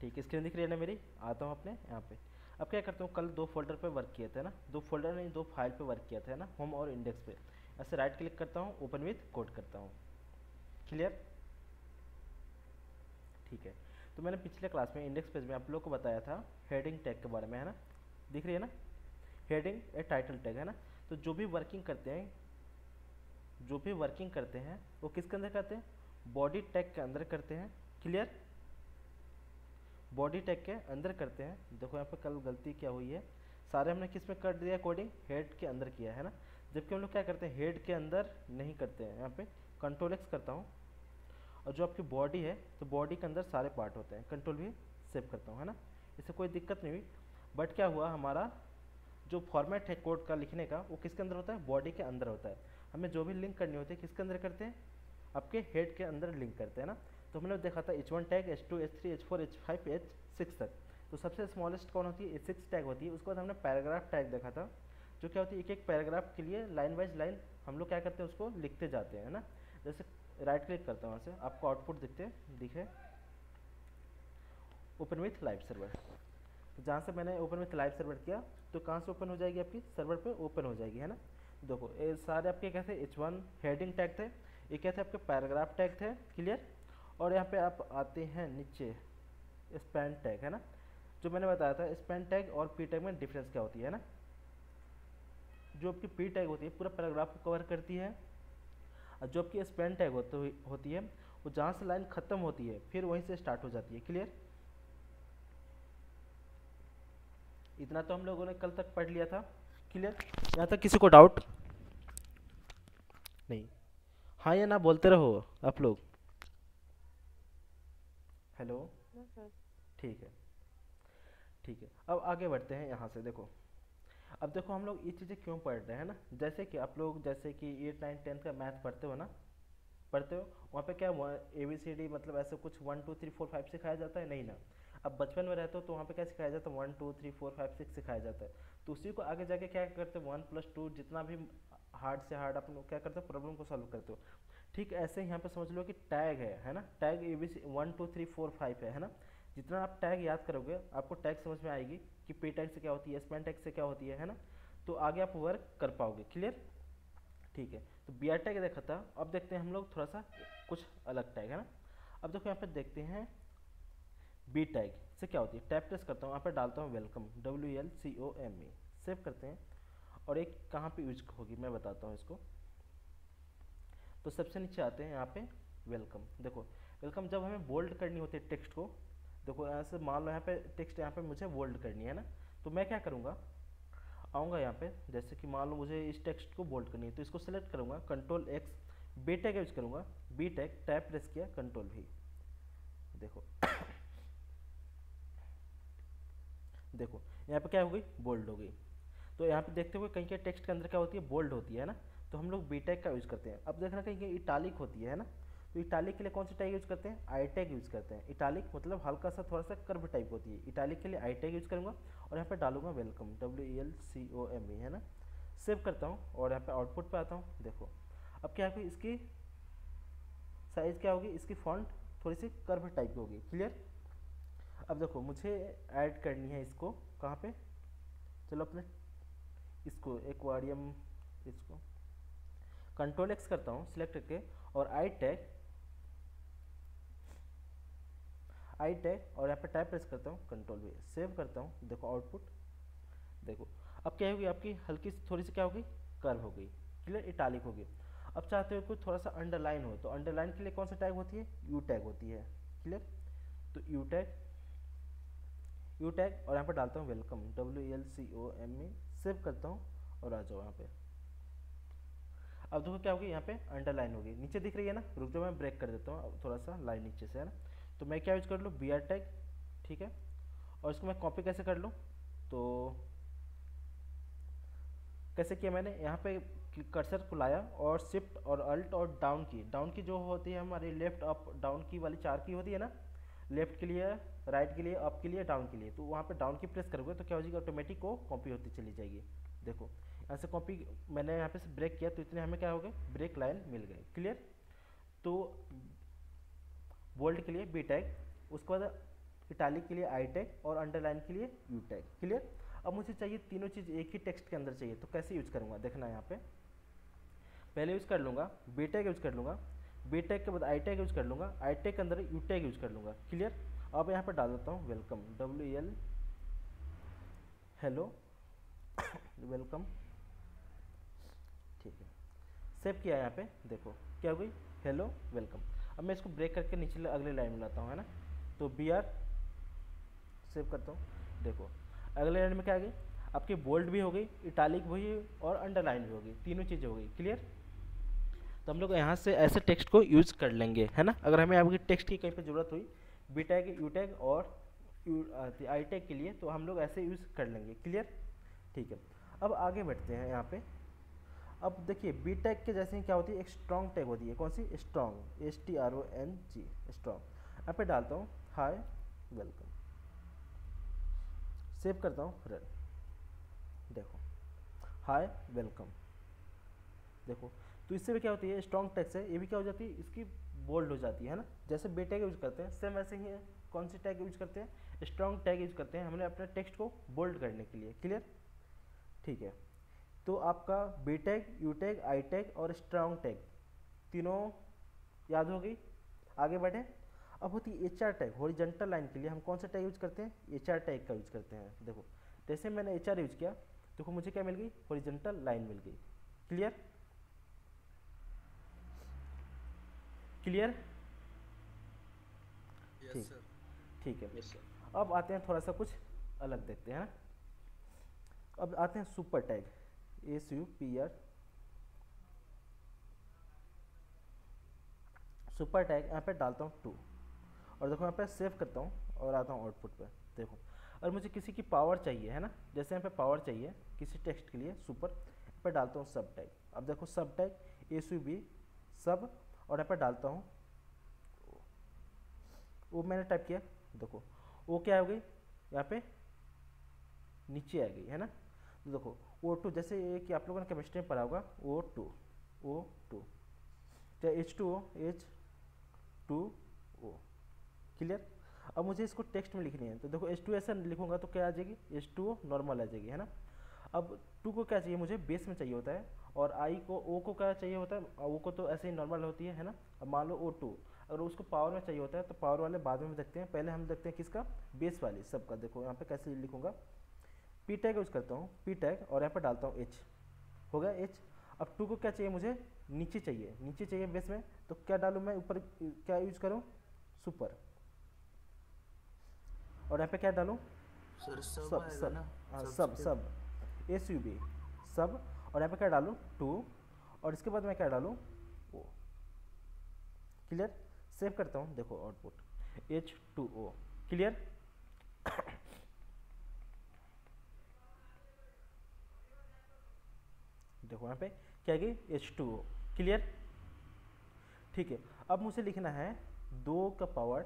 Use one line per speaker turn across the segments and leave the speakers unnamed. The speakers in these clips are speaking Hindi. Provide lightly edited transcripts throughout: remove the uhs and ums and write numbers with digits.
ठीक है, स्क्रीन दिख रही है ना मेरी। आता हूँ अपने यहाँ पे। अब क्या करता हूँ, कल दो फोल्डर पे वर्क किए थे ना, दो फोल्डर नहीं दो फाइल पे वर्क किया था ना, होम और इंडेक्स पे। ऐसे राइट क्लिक करता हूँ, ओपन विथ कोड करता हूँ। क्लियर? ठीक है। तो मैंने पिछले क्लास में इंडेक्स पेज में आप लोग को बताया था हेडिंग टैग के बारे में, है ना। दिख रही है ना, हेडिंग ए टाइटल टैग, है ना। तो जो भी वर्किंग करते हैं वो किसके अंदर करते हैं, बॉडी टैग के अंदर करते हैं। क्लियर? बॉडी टैग के अंदर करते हैं। देखो यहाँ पे कल गलती क्या हुई है, सारे हमने किस में कर दिया कोडिंग, हेड के अंदर किया है ना। जबकि हम लोग क्या करते हैं, हेड के अंदर नहीं करते हैं। यहाँ पे कंट्रोल एक्स करता हूँ, और जो आपकी बॉडी है तो बॉडी के अंदर सारे पार्ट होते हैं, कंट्रोल भी सेव करता हूँ, है ना। इससे कोई दिक्कत नहीं हुई। बट क्या हुआ, हमारा जो फॉर्मेट है कोड का लिखने का वो किसके अंदर होता है, बॉडी के अंदर होता है। हमें जो भी लिंक करनी होती है किसके अंदर करते हैं, आपके हेड के अंदर लिंक करते हैं ना। तो हमने देखा था H1 tag, H2, H3, H4, H5, H6 तक। तो सबसे स्मॉलेस्ट कौन होती है, H6 टैग होती है। उसके बाद हमने पैराग्राफ टैग देखा था, जो क्या होती है, एक एक पैराग्राफ के लिए लाइन वाइज लाइन हम लोग क्या करते हैं, उसको लिखते जाते हैं, है ना। जैसे राइट क्लिक करता हूँ, वहाँ से आपको आउटपुट दिखे ओपन विथ लाइव सर्वर। तो जहाँ से मैंने ओपन विथ लाइव सर्वर किया, तो कहाँ से ओपन हो जाएगी, आपकी सर्वर पे ओपन हो जाएगी, है ना। देखो ये सारे आपके क्या थे, H1 हेडिंग टैग थे, ये क्या थे, आपके पैराग्राफ टैग थे। क्लियर? और यहाँ पे आप आते हैं नीचे स्पैन टैग, है ना। जो मैंने बताया था स्पैन टैग और पी टैग में डिफरेंस क्या होती है ना। जो आपकी पी टैग होती है पूरा पैराग्राफ को कवर करती है, और जो आपकी स्पैन टैग होती है वो जहाँ से लाइन खत्म होती है फिर वहीं से स्टार्ट हो जाती है। क्लियर? इतना तो हम लोगों ने कल तक पढ़ लिया था। क्लियर? यहाँ तक किसी को डाउट नहीं? हाँ या ना बोलते रहो आप लोग। हेलो? ठीक है, ठीक है। अब आगे बढ़ते हैं यहाँ से। देखो अब देखो हम लोग ये चीज़ें क्यों पढ़ रहे हैं ना। जैसे कि आप लोग जैसे कि 8, 9, 10 का मैथ पढ़ते हो ना, पढ़ते हो वहाँ पे क्या ABCD मतलब ऐसे कुछ 1 2 3 4 5 सिखाया जाता है, नहीं ना। अब बचपन में रहते हो तो वहाँ पे क्या सिखाया जाता है, 1 2 3 4 5 6 सिखाया जाता है। तो उसी को आगे जाके क्या करते हो, 1+2 जितना भी हार्ड से हार्ड अपन क्या करते हो, प्रॉब्लम को सॉल्व करते हो। ठीक ऐसे यहाँ पे समझ लो कि टैग है ना। टैग ABC 1 2 3 4 5 है ना। जितना आप टैग याद करोगे आपको टैग समझ में आएगी कि पी टैग से क्या होती है, स्पैन टैग से क्या होती है ना। तो आगे आप वर्क कर पाओगे। क्लियर? ठीक है। तो बी आर टैग देखा था, अब देखते हैं हम लोग थोड़ा सा कुछ अलग टैग, है ना। अब देखो यहाँ पे देखते हैं बी टैग से क्या होती है। टैप प्रेस करता हूँ, यहाँ पे डालता हूँ वेलकम, WLCOME, सेव करते हैं। और एक कहाँ पे यूज होगी मैं बताता हूँ इसको। तो सबसे नीचे आते हैं यहाँ पे वेलकम। देखो वेलकम जब हमें बोल्ड करनी होती है टेक्स्ट को, देखो यहाँ से मान लो यहाँ पे टेक्स्ट यहाँ पे मुझे बोल्ड करनी है ना, तो मैं क्या करूँगा, आऊँगा यहाँ पे, जैसे कि मान लो मुझे इस टेक्स्ट को बोल्ड करनी है तो इसको सेलेक्ट करूँगा, control X, B tag use करूँगा, बी टैग टैप प्रेस किया, कंट्रोल भी। देखो देखो यहाँ पे क्या हो गई, बोल्ड हो गई। तो यहाँ पे देखते हुए कहीं के टेक्स्ट के अंदर क्या होती है, बोल्ड होती है ना। तो हम लोग बी टैग का यूज़ करते हैं। अब देखना कहीं कहीं इटालिक होती है ना। तो इटालिक के लिए कौन सी टैग यूज़ करते हैं, आई टैग यूज़ करते हैं। इटालिक मतलब हल्का सा थोड़ा सा कर्व टाइप होती है, इटालिक के लिए आई टैग यूज़ करूँगा। और यहाँ पे डालूंगा वेलकम, WELCOME, है ना। सेव करता हूँ और यहाँ पे आउटपुट पे आता हूँ। देखो अब क्या होगी, इसकी साइज़ क्या होगी, इसकी फॉन्ट थोड़ी सी कर्व टाइप की होगी। क्लियर? अब देखो मुझे ऐड करनी है इसको कहाँ पे, चलो अपने इसको एक्वारियम, इसको कंट्रोल एक्स करता हूँ सिलेक्ट करके, और आई टैग और यहाँ पे टाइप प्रेस करता हूँ, कंट्रोल वी, सेव करता हूँ। देखो आउटपुट देखो। अब क्या होगी, आपकी हल्की सी थोड़ी सी क्या होगी, कर्व हो गई। क्लियर? इटालिक होगी। अब चाहते हो कुछ थोड़ा सा अंडरलाइन हो, तो अंडरलाइन के लिए कौन सा टैग होती है, यू टैग होती है। क्लियर? तो यू टैग और यहाँ पर डालता हूँ वेलकम, WELCOME, सेव करता हूँ और आ जाओ यहाँ पे। अब देखो क्या होगी, यहाँ पे अंडरलाइन होगी, नीचे दिख रही है ना। रुक जाओ मैं ब्रेक कर देता हूँ थोड़ा सा लाइन नीचे से, है ना। तो मैं क्या यूज कर लूँ, बी आर टैग, ठीक है। और इसको मैं कॉपी कैसे कर लूँ, तो कैसे किया मैंने, यहाँ पे कर्सर को लाया और शिफ्ट और अल्ट और डाउन की जो होती है हमारी लेफ्ट अप डाउन की वाली 4 की होती है ना, लेफ्ट के लिए, राइट के लिए, अप के लिए, डाउन के लिए। तो वहाँ पे डाउन की प्रेस करोगे तो क्या हो जाएगी, ऑटोमेटिक वो कॉपी होती चली जाएगी। देखो यहाँ से कॉपी मैंने यहाँ पे से ब्रेक किया तो इतने हमें क्या हो गए, ब्रेक लाइन मिल गए। क्लियर? तो बोल्ड के लिए बी टैग, उसके बाद इटालिक के लिए आई टैग और अंडरलाइन के लिए यू टैग। क्लियर। अब मुझे चाहिए तीनों चीज़ एक ही टेक्स्ट के अंदर चाहिए, तो कैसे यूज करूँगा देखना यहाँ पे। पहले यूज कर लूँगा बी टैग यूज कर लूँगा, बी टैग के बाद आई टैग यूज कर लूँगा, आई टैग के अंदर यू टैग यूज कर लूँगा। क्लियर। अब यहाँ पर डाल देता हूँ वेलकम, WL हेलो वेलकम। ठीक है, सेव किया यहाँ पे, देखो क्या हो गई, हेलो वेलकम। अब मैं इसको ब्रेक करके नीचे अगले लाइन में लाता हूँ, है ना। तो BR सेव करता हूँ, देखो अगले लाइन में क्या आ गई, आपकी बोल्ड भी हो गई, इटालिक भी हुई और अंडरलाइन भी हो गई, तीनों चीज़ें हो गई। क्लियर। तो हम लोग यहाँ से ऐसे टेक्स्ट को यूज़ कर लेंगे, है ना। अगर हमें आपकी टेक्स्ट की कहीं पर ज़रूरत हुई बी टैग यू टैग और आई टैग के लिए, तो हम लोग ऐसे यूज़ कर लेंगे। क्लियर। ठीक है, अब आगे बढ़ते हैं यहाँ पे। अब देखिए बी टैग के जैसे ही क्या होती है, एक स्ट्रॉन्ग टैग होती है, कौन सी, स्ट्रॉन्ग, STRONG स्ट्रॉन्ग। यहाँ पे डालता हूँ हाय वेलकम, सेव करता हूँ, रन। देखो हाय वेलकम, देखो। तो इससे भी क्या होती है, स्ट्रॉन्ग टैग से ये भी क्या हो जाती है, इसकी बोल्ड हो जाती है ना। जैसे बी टैग यूज करते हैं सेम वैसे ही है, कौन सी टैग यूज करते हैं, स्ट्रॉन्ग टैग यूज करते हैं हमने अपने टेक्स्ट को बोल्ड करने के लिए। क्लियर। ठीक है, तो आपका B tag U tag I tag और स्ट्रॉन्ग टैग तीनों याद हो गई। आगे बढ़े। अब होती है HR टैग, हॉरिजॉन्टल लाइन के लिए हम कौन सा टैग यूज करते हैं, HR टैग का यूज करते हैं। देखो जैसे मैंने HR यूज किया, देखो मुझे क्या मिल गई, हॉरिजॉन्टल लाइन मिल गई। क्लियर। क्लियर।
यस
ठीक।
सर।
ठीक है,
यस सर।
अब आते हैं थोड़ा सा कुछ अलग देखते हैं ना। अब आते हैं super tag, SUPR super tag. यहाँ पे डालता हूँ 2 और देखो यहाँ पे सेव करता हूँ और आता हूँ आउटपुट पे। देखो और मुझे किसी की पावर चाहिए, है ना, जैसे यहाँ पे पावर चाहिए किसी टेक्स्ट के लिए सुपर, यहाँ पे डालता हूँ सब टैग। अब देखो सब टैग SUB सब, और यहाँ पे डालता हूँ वो मैंने टाइप किया, देखो वो क्या हो गई, यहाँ पे नीचे आ गई, है ना। तो देखो O2, जैसे ये कि आप लोगों ने केमिस्ट्री में पढ़ा होगा O2 चाहे H2O। क्लियर। अब मुझे इसको टेक्स्ट में लिखनी है, तो देखो H2 ऐसा लिखूंगा तो क्या आ जाएगी, H2O नॉर्मल आ जाएगी, है ना। अब 2 को क्या चाहिए मुझे, बेस में चाहिए होता है, और O को क्या चाहिए होता है, O को तो ऐसे ही नॉर्मल होती है ना। अब मान लो O2 अगर उसको पावर में चाहिए होता है, तो पावर वाले बाद में देखते हैं, पहले हम देखते हैं किसका, बेस वाली सबका। देखो यहाँ पे कैसे लिखूंगा, P टैग यूज करता हूँ, P टैग और यहाँ पे डालता हूँ H, हो गया H। अब 2 को क्या चाहिए मुझे, नीचे चाहिए बेस में, तो क्या डालूँ मैं ऊपर, क्या यूज करूँ, सुपर, और यहाँ पे क्या डालूँ,
सर सब
सब
आएगा
सब,
ना।
हाँ
सब
सब
स्टेप।
सब, SUB सब, और यहाँ पे क्या डालूँ 2, और इसके बाद मैं क्या डालूँ O। क्लियर। सेव करता हूँ, देखो आउटपुट H2O। क्लियर। देखो यहाँ पे क्या गई, H2O। क्लियर। ठीक है, अब मुझे लिखना है 2 का पावर,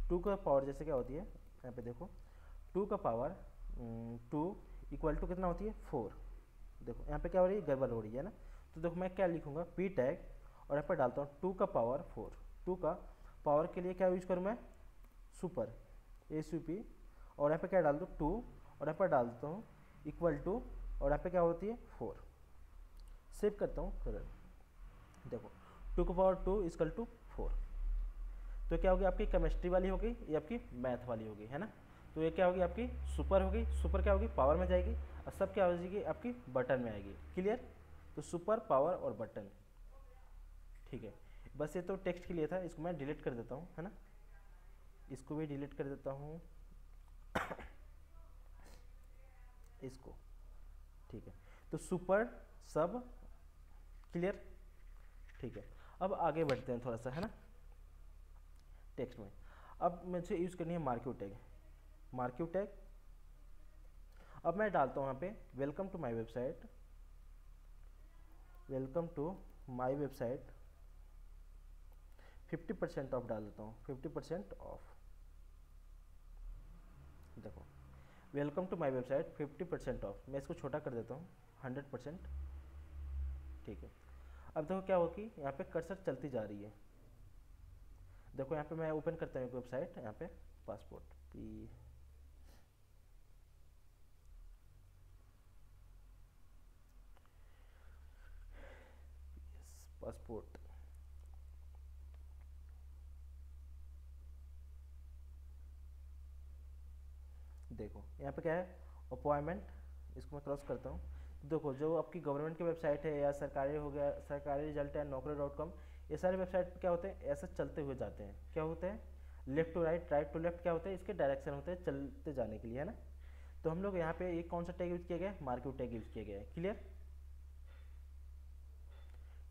2 का पावर जैसे क्या होती है, यहाँ पे देखो 2 का पावर 2 इक्वल टू कितना होती है, 4। देखो यहाँ पे क्या हो रही है, गड़बड़ हो रही है ना। तो देखो मैं क्या लिखूंगा, P टैग और यहाँ पे डालता हूँ 2 का पावर 4। 2 का पावर के लिए क्या यूज करूँ मैं, सुपर, SUP, और यहाँ पे क्या डाल दूँ 2, और यहाँ पर डालता हूँ इक्वल टू, और यहाँ पे क्या होती है 4। सेव करता हूँ, देखो 2 का पावर 2 इक्वल टू 4। तो क्या होगी, आपकी केमिस्ट्री वाली होगी, ये आपकी मैथ वाली होगी, है ना। तो ये क्या होगी, आपकी सुपर होगी, सुपर क्या होगी, पावर में जाएगी, और सब क्या हो जाएगी, आपकी बटन में आएगी। क्लियर। तो सुपर, पावर और बटन। ठीक है, बस ये तो टेक्स्ट के लिए था, इसको मैं डिलीट कर देता हूँ, है ना, इसको भी डिलीट कर देता हूँ इसको। ठीक है, तो सुपर सब। क्लियर। ठीक है, अब आगे बढ़ते हैं थोड़ा सा, है ना, टेक्स्ट में। अब मुझे यूज़ करनी है मार्क्यू टैग, मार्क्यू टैग। अब मैं डालता हूँ यहाँ पे welcome to my website, welcome to my website, 50% off डाल देता हूँ, 50% ऑफ। देखो welcome to my website 50% off, मैं इसको छोटा कर देता हूँ 100%। ठीक है, अब देखो क्या होगी, यहाँ पे कर्सर चलती जा रही है। देखो यहाँ पे मैं ओपन करता हूँ एक वेबसाइट, यहाँ पे पासपोर्ट, पी पासपोर्ट। देखो यहाँ पे क्या है, अपॉइंटमेंट, इसको मैं क्रॉस करता हूँ। देखो जो आपकी गवर्नमेंट की वेबसाइट है या सरकारी हो गया, सरकारी रिजल्ट है, नौकरी.com, ये सारे वेबसाइट पे क्या होते हैं, ऐसे चलते हुए जाते हैं। क्या होते हैं, left to right, right to left, क्या होते हैं, इसके डायरेक्शन होते हैं चलते जाने के लिए, है ना। तो हम लोग यहाँ पे एक कौन सा टैग यूज़ किया गया है, मार्केट टैग यूज़ किया गया है। क्लियर,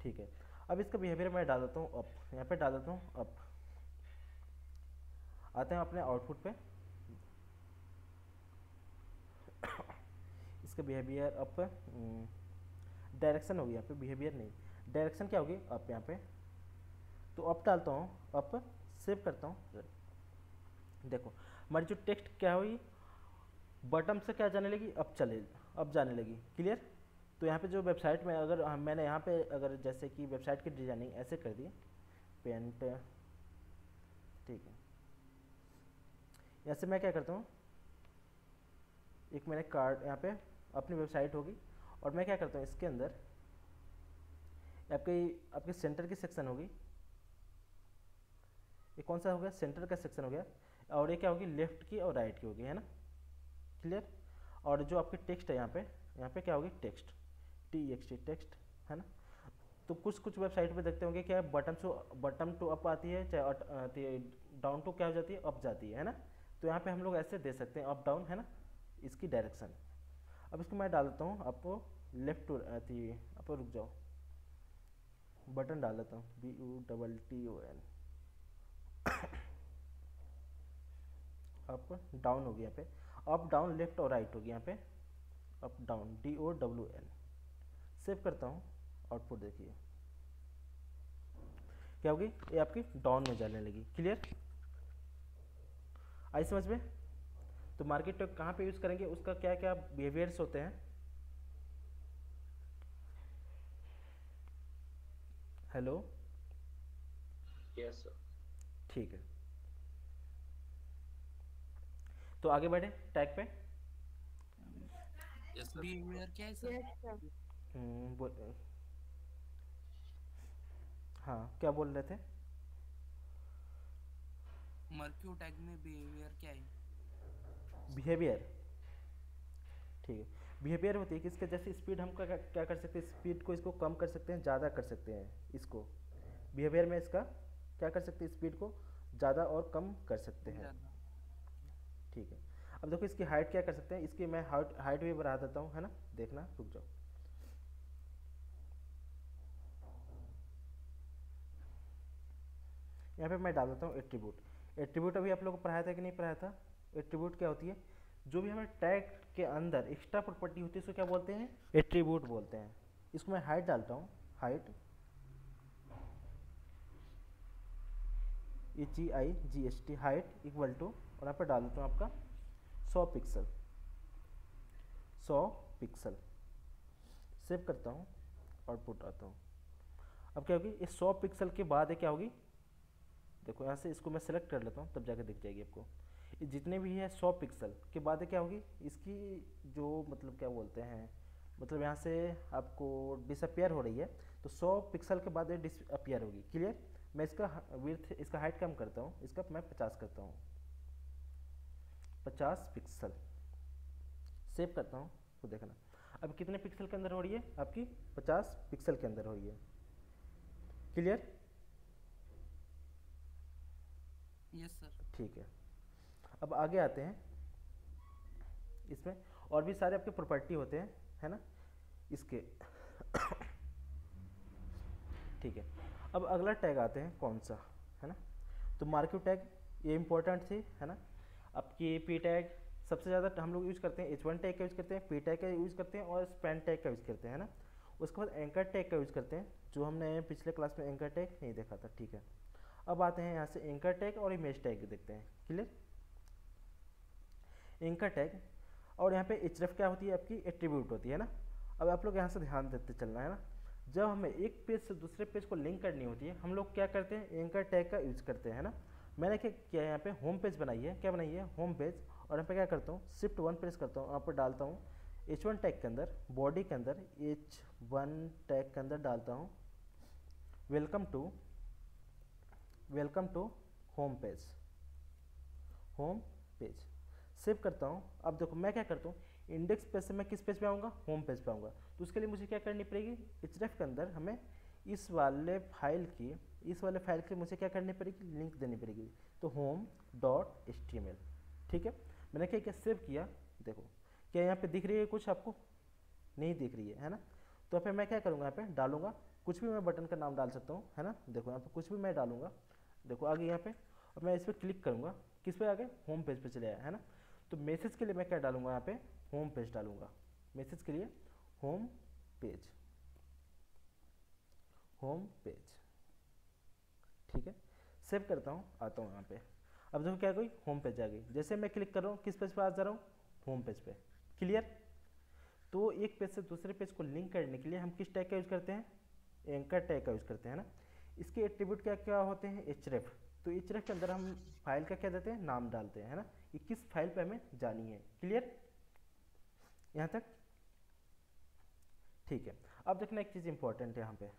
ठीक है। अब इसका बिहेवियर मैं डाल देता हूँ अप, यहाँ पे डाल देता हूँ अप। आते हैं अपने आउटपुट पे, इसका बिहेवियर अप, डायरेक्शन होगी यहाँ पे, बिहेवियर नहीं, डायरेक्शन क्या होगी अप यहाँ पे। तो अप डालता हूँ, अप, सेव करता हूँ। देखो हमारी जो टेक्स्ट क्या हुई, बटन से क्या जाने लगी, अब चले, अब जाने लगी। क्लियर। तो यहाँ पे जो वेबसाइट में अगर मैंने यहाँ पे अगर जैसे कि वेबसाइट की डिजाइनिंग ऐसे कर दी, पेंट, ठीक है, यहाँ से मैं क्या करता हूँ, एक मैंने कार्ड यहाँ पे अपनी वेबसाइट होगी, और मैं क्या करता हूँ इसके अंदर आपकी आपके सेंटर की सेक्शन होगी, ये कौन सा हो गया, सेंटर का सेक्शन हो गया, और ये क्या होगी, लेफ्ट की और राइट की होगी, है ना। क्लियर। और जो आपकी टेक्स्ट है यहाँ पे क्या होगी, टेक्स्ट, TXT टेक्स्ट, है ना। तो कुछ कुछ वेबसाइट पे देखते होंगे क्या, बटन टू अप आती है, चाहे डाउन टू क्या हो जाती है, अप जाती है ना। तो यहाँ पे हम लोग ऐसे दे सकते हैं अप डाउन, है ना, इसकी डायरेक्शन। अब इसको मैं डाल देता हूँ आपको लेफ्ट टू, आपको रुक जाओ, बटन डाल देता हूँ, BUTTON, अप डाउन होगी यहाँ पे, अप डाउन लेफ्ट और राइट होगी यहाँ पे, अप डाउन DOWN। सेव करता हूँ, आउटपुट देखिए क्या होगी, ये आपकी डाउन में जाने लगी। क्लियर, आई समझ में। तो मार्केट टैग कहाँ पे यूज़ करेंगे, उसका क्या क्या बिहेवियर्स होते हैं। Hello,
yes sir.
ठीक है, तो आगे बढ़े टैग पे।
Yes sir.
बिहेवियर क्या है सर?
Yes sir.
बोल, हाँ क्या बोल रहे थे।
मर्क्यू टैग में बिहेवियर क्या है?
बिहेवियर, ठीक है, बिहेवियर होती है कि इसके जैसे स्पीड हम क्या कर सकते हैं, स्पीड को इसको कम कर सकते हैं, ज़्यादा कर सकते हैं इसको। बिहेवियर में इसका क्या कर सकते हैं, स्पीड को ज़्यादा और कम कर सकते हैं।
ज़्यादा।
ठीक है। अब देखो इसकी हाइट क्या कर सकते हैं, इसकी मैं हाइट भी बढ़ा देता हूँ, है ना, देखना, रुक जाओ। यहाँ पे मैं डाल देता हूँ एट्रीब्यूट। एट्रीब्यूट अभी आप लोगों को पढ़ाया था कि नहीं पढ़ाया था। एट्रीब्यूट क्या होती है, जो भी हमें टैग के अंदर एक्स्ट्रा प्रॉपर्टी होती है उसको क्या बोलते हैं, एट्रीब्यूट बोलते हैं। इसको मैं हाइट डालता हूँ, height, HEIGHT, height equal to, और यहाँ पर डाल देता हूँ आपका 100 पिक्सल, 100 पिक्सल। सेव करता हूँ, आउटपुट आता हूँ। अब क्या होगी, इस 100 पिक्सल के बाद ये क्या होगी, देखो यहाँ से इसको मैं सेलेक्ट कर लेता हूँ तब जाके दिख जाएगी आपको। ये जितने भी है 100 पिक्सल के बाद ये क्या होगी, इसकी जो मतलब क्या बोलते हैं, मतलब यहाँ से आपको डिसअपियर हो रही है, तो 100 पिक्सल के बाद ये डिसअपियर होगी। क्लियर। मैं इसका विड्थ, इसका हाइट कम करता हूँ, इसका मैं 50 करता हूँ, 50 पिक्सल। सेव करता हूँ, तो देखना अब कितने पिक्सल के अंदर हो रही है, आपकी 50 पिक्सल के अंदर हो रही है। क्लियर।
Yes sir.
ठीक है, अब आगे आते हैं। इसमें और भी सारे आपके प्रॉपर्टी होते हैं, है ना, इसके ठीक है। अब अगला टैग आते हैं कौन सा, है ना, तो मार्केट टैग, ये इंपॉर्टेंट थी, है ना। आपकी पी टैग सबसे ज़्यादा हम लोग यूज़ करते हैं, H1 टैग का यूज़ करते हैं, पी टैग का यूज़ करते हैं, और स्पैन टैग का यूज़ करते हैं, है ना। उसके बाद एंकर टैग का यूज़ करते हैं, जो हमने पिछले क्लास में एंकर टैग नहीं देखा था। ठीक है, अब आते हैं यहाँ से एंकर टैग और इमेज टैग देखते हैं। क्लियर। एंकर टैग, और यहाँ पे href क्या होती है, आपकी एट्रीब्यूट होती है ना। अब आप लोग यहाँ से ध्यान देते चलना, है ना, जब हमें एक पेज से दूसरे पेज को लिंक करनी होती है, हम लोग क्या करते हैं, एंकर टैग का यूज़ करते हैं, है ना। मैंने क्या किया यहाँ पे होम पेज बनाई है, क्या बनाई है, होम पेज। और यहाँ पे क्या करता हूँ, शिफ्ट 1 प्रेस करता हूँ, यहाँ पर डालता हूँ H1 टैग के अंदर, बॉडी के अंदर H1 टैग के अंदर डालता हूँ welcome to home page, home page save करता हूँ। अब देखो मैं क्या करता हूँ, इंडेक्स पेज से मैं किस पेज पे आऊँगा, होम पेज पे आऊँगा। तो उसके लिए मुझे क्या करनी पड़ेगी, href के अंदर हमें इस वाले फाइल की मुझे क्या करनी पड़ेगी, लिंक देनी पड़ेगी। तो home.html, ठीक है। मैंने क्या किया, सेव किया। देखो क्या यहाँ पे दिख रही है कुछ आपको, नहीं दिख रही है ना। तो यहाँ पे मैं क्या करूँगा, यहाँ पे डालूंगा कुछ भी, मैं बटन का नाम डाल सकता हूँ, है ना। देखो यहाँ पे कुछ भी मैं डालूंगा, देखो आगे यहाँ पे, और मैं इस पर क्लिक करूँगा, किस पे, आगे होम पेज पे चले आया, है ना। तो मैसेज के लिए मैं क्या डालूंगा, यहाँ पे होम पेज डालूंगा, मैसेज के लिए होम पेज, होम पेज, ठीक है। सेव करता हूँ, आता हूँ यहाँ पे। अब देखो क्या, कोई होम पेज आ गई। जैसे मैं क्लिक कर रहा हूँ, किस पेज पे आ जा रहा हूँ, होम पेज पे, क्लियर। तो एक पेज से दूसरे पेज को लिंक करने के लिए हम किस टैग का यूज़ करते हैं, एंकर टैग का यूज़ करते हैं ना। इसके एट्रीब्यूट क्या क्या होते हैं, href। तो href के अंदर हम फाइल का क्या देते हैं, नाम डालते हैं, है ना। ये किस फाइल पे हमें जानी है, क्लियर यहाँ तक, ठीक है। अब देखना एक चीज़ इंपॉर्टेंट है यहाँ पे,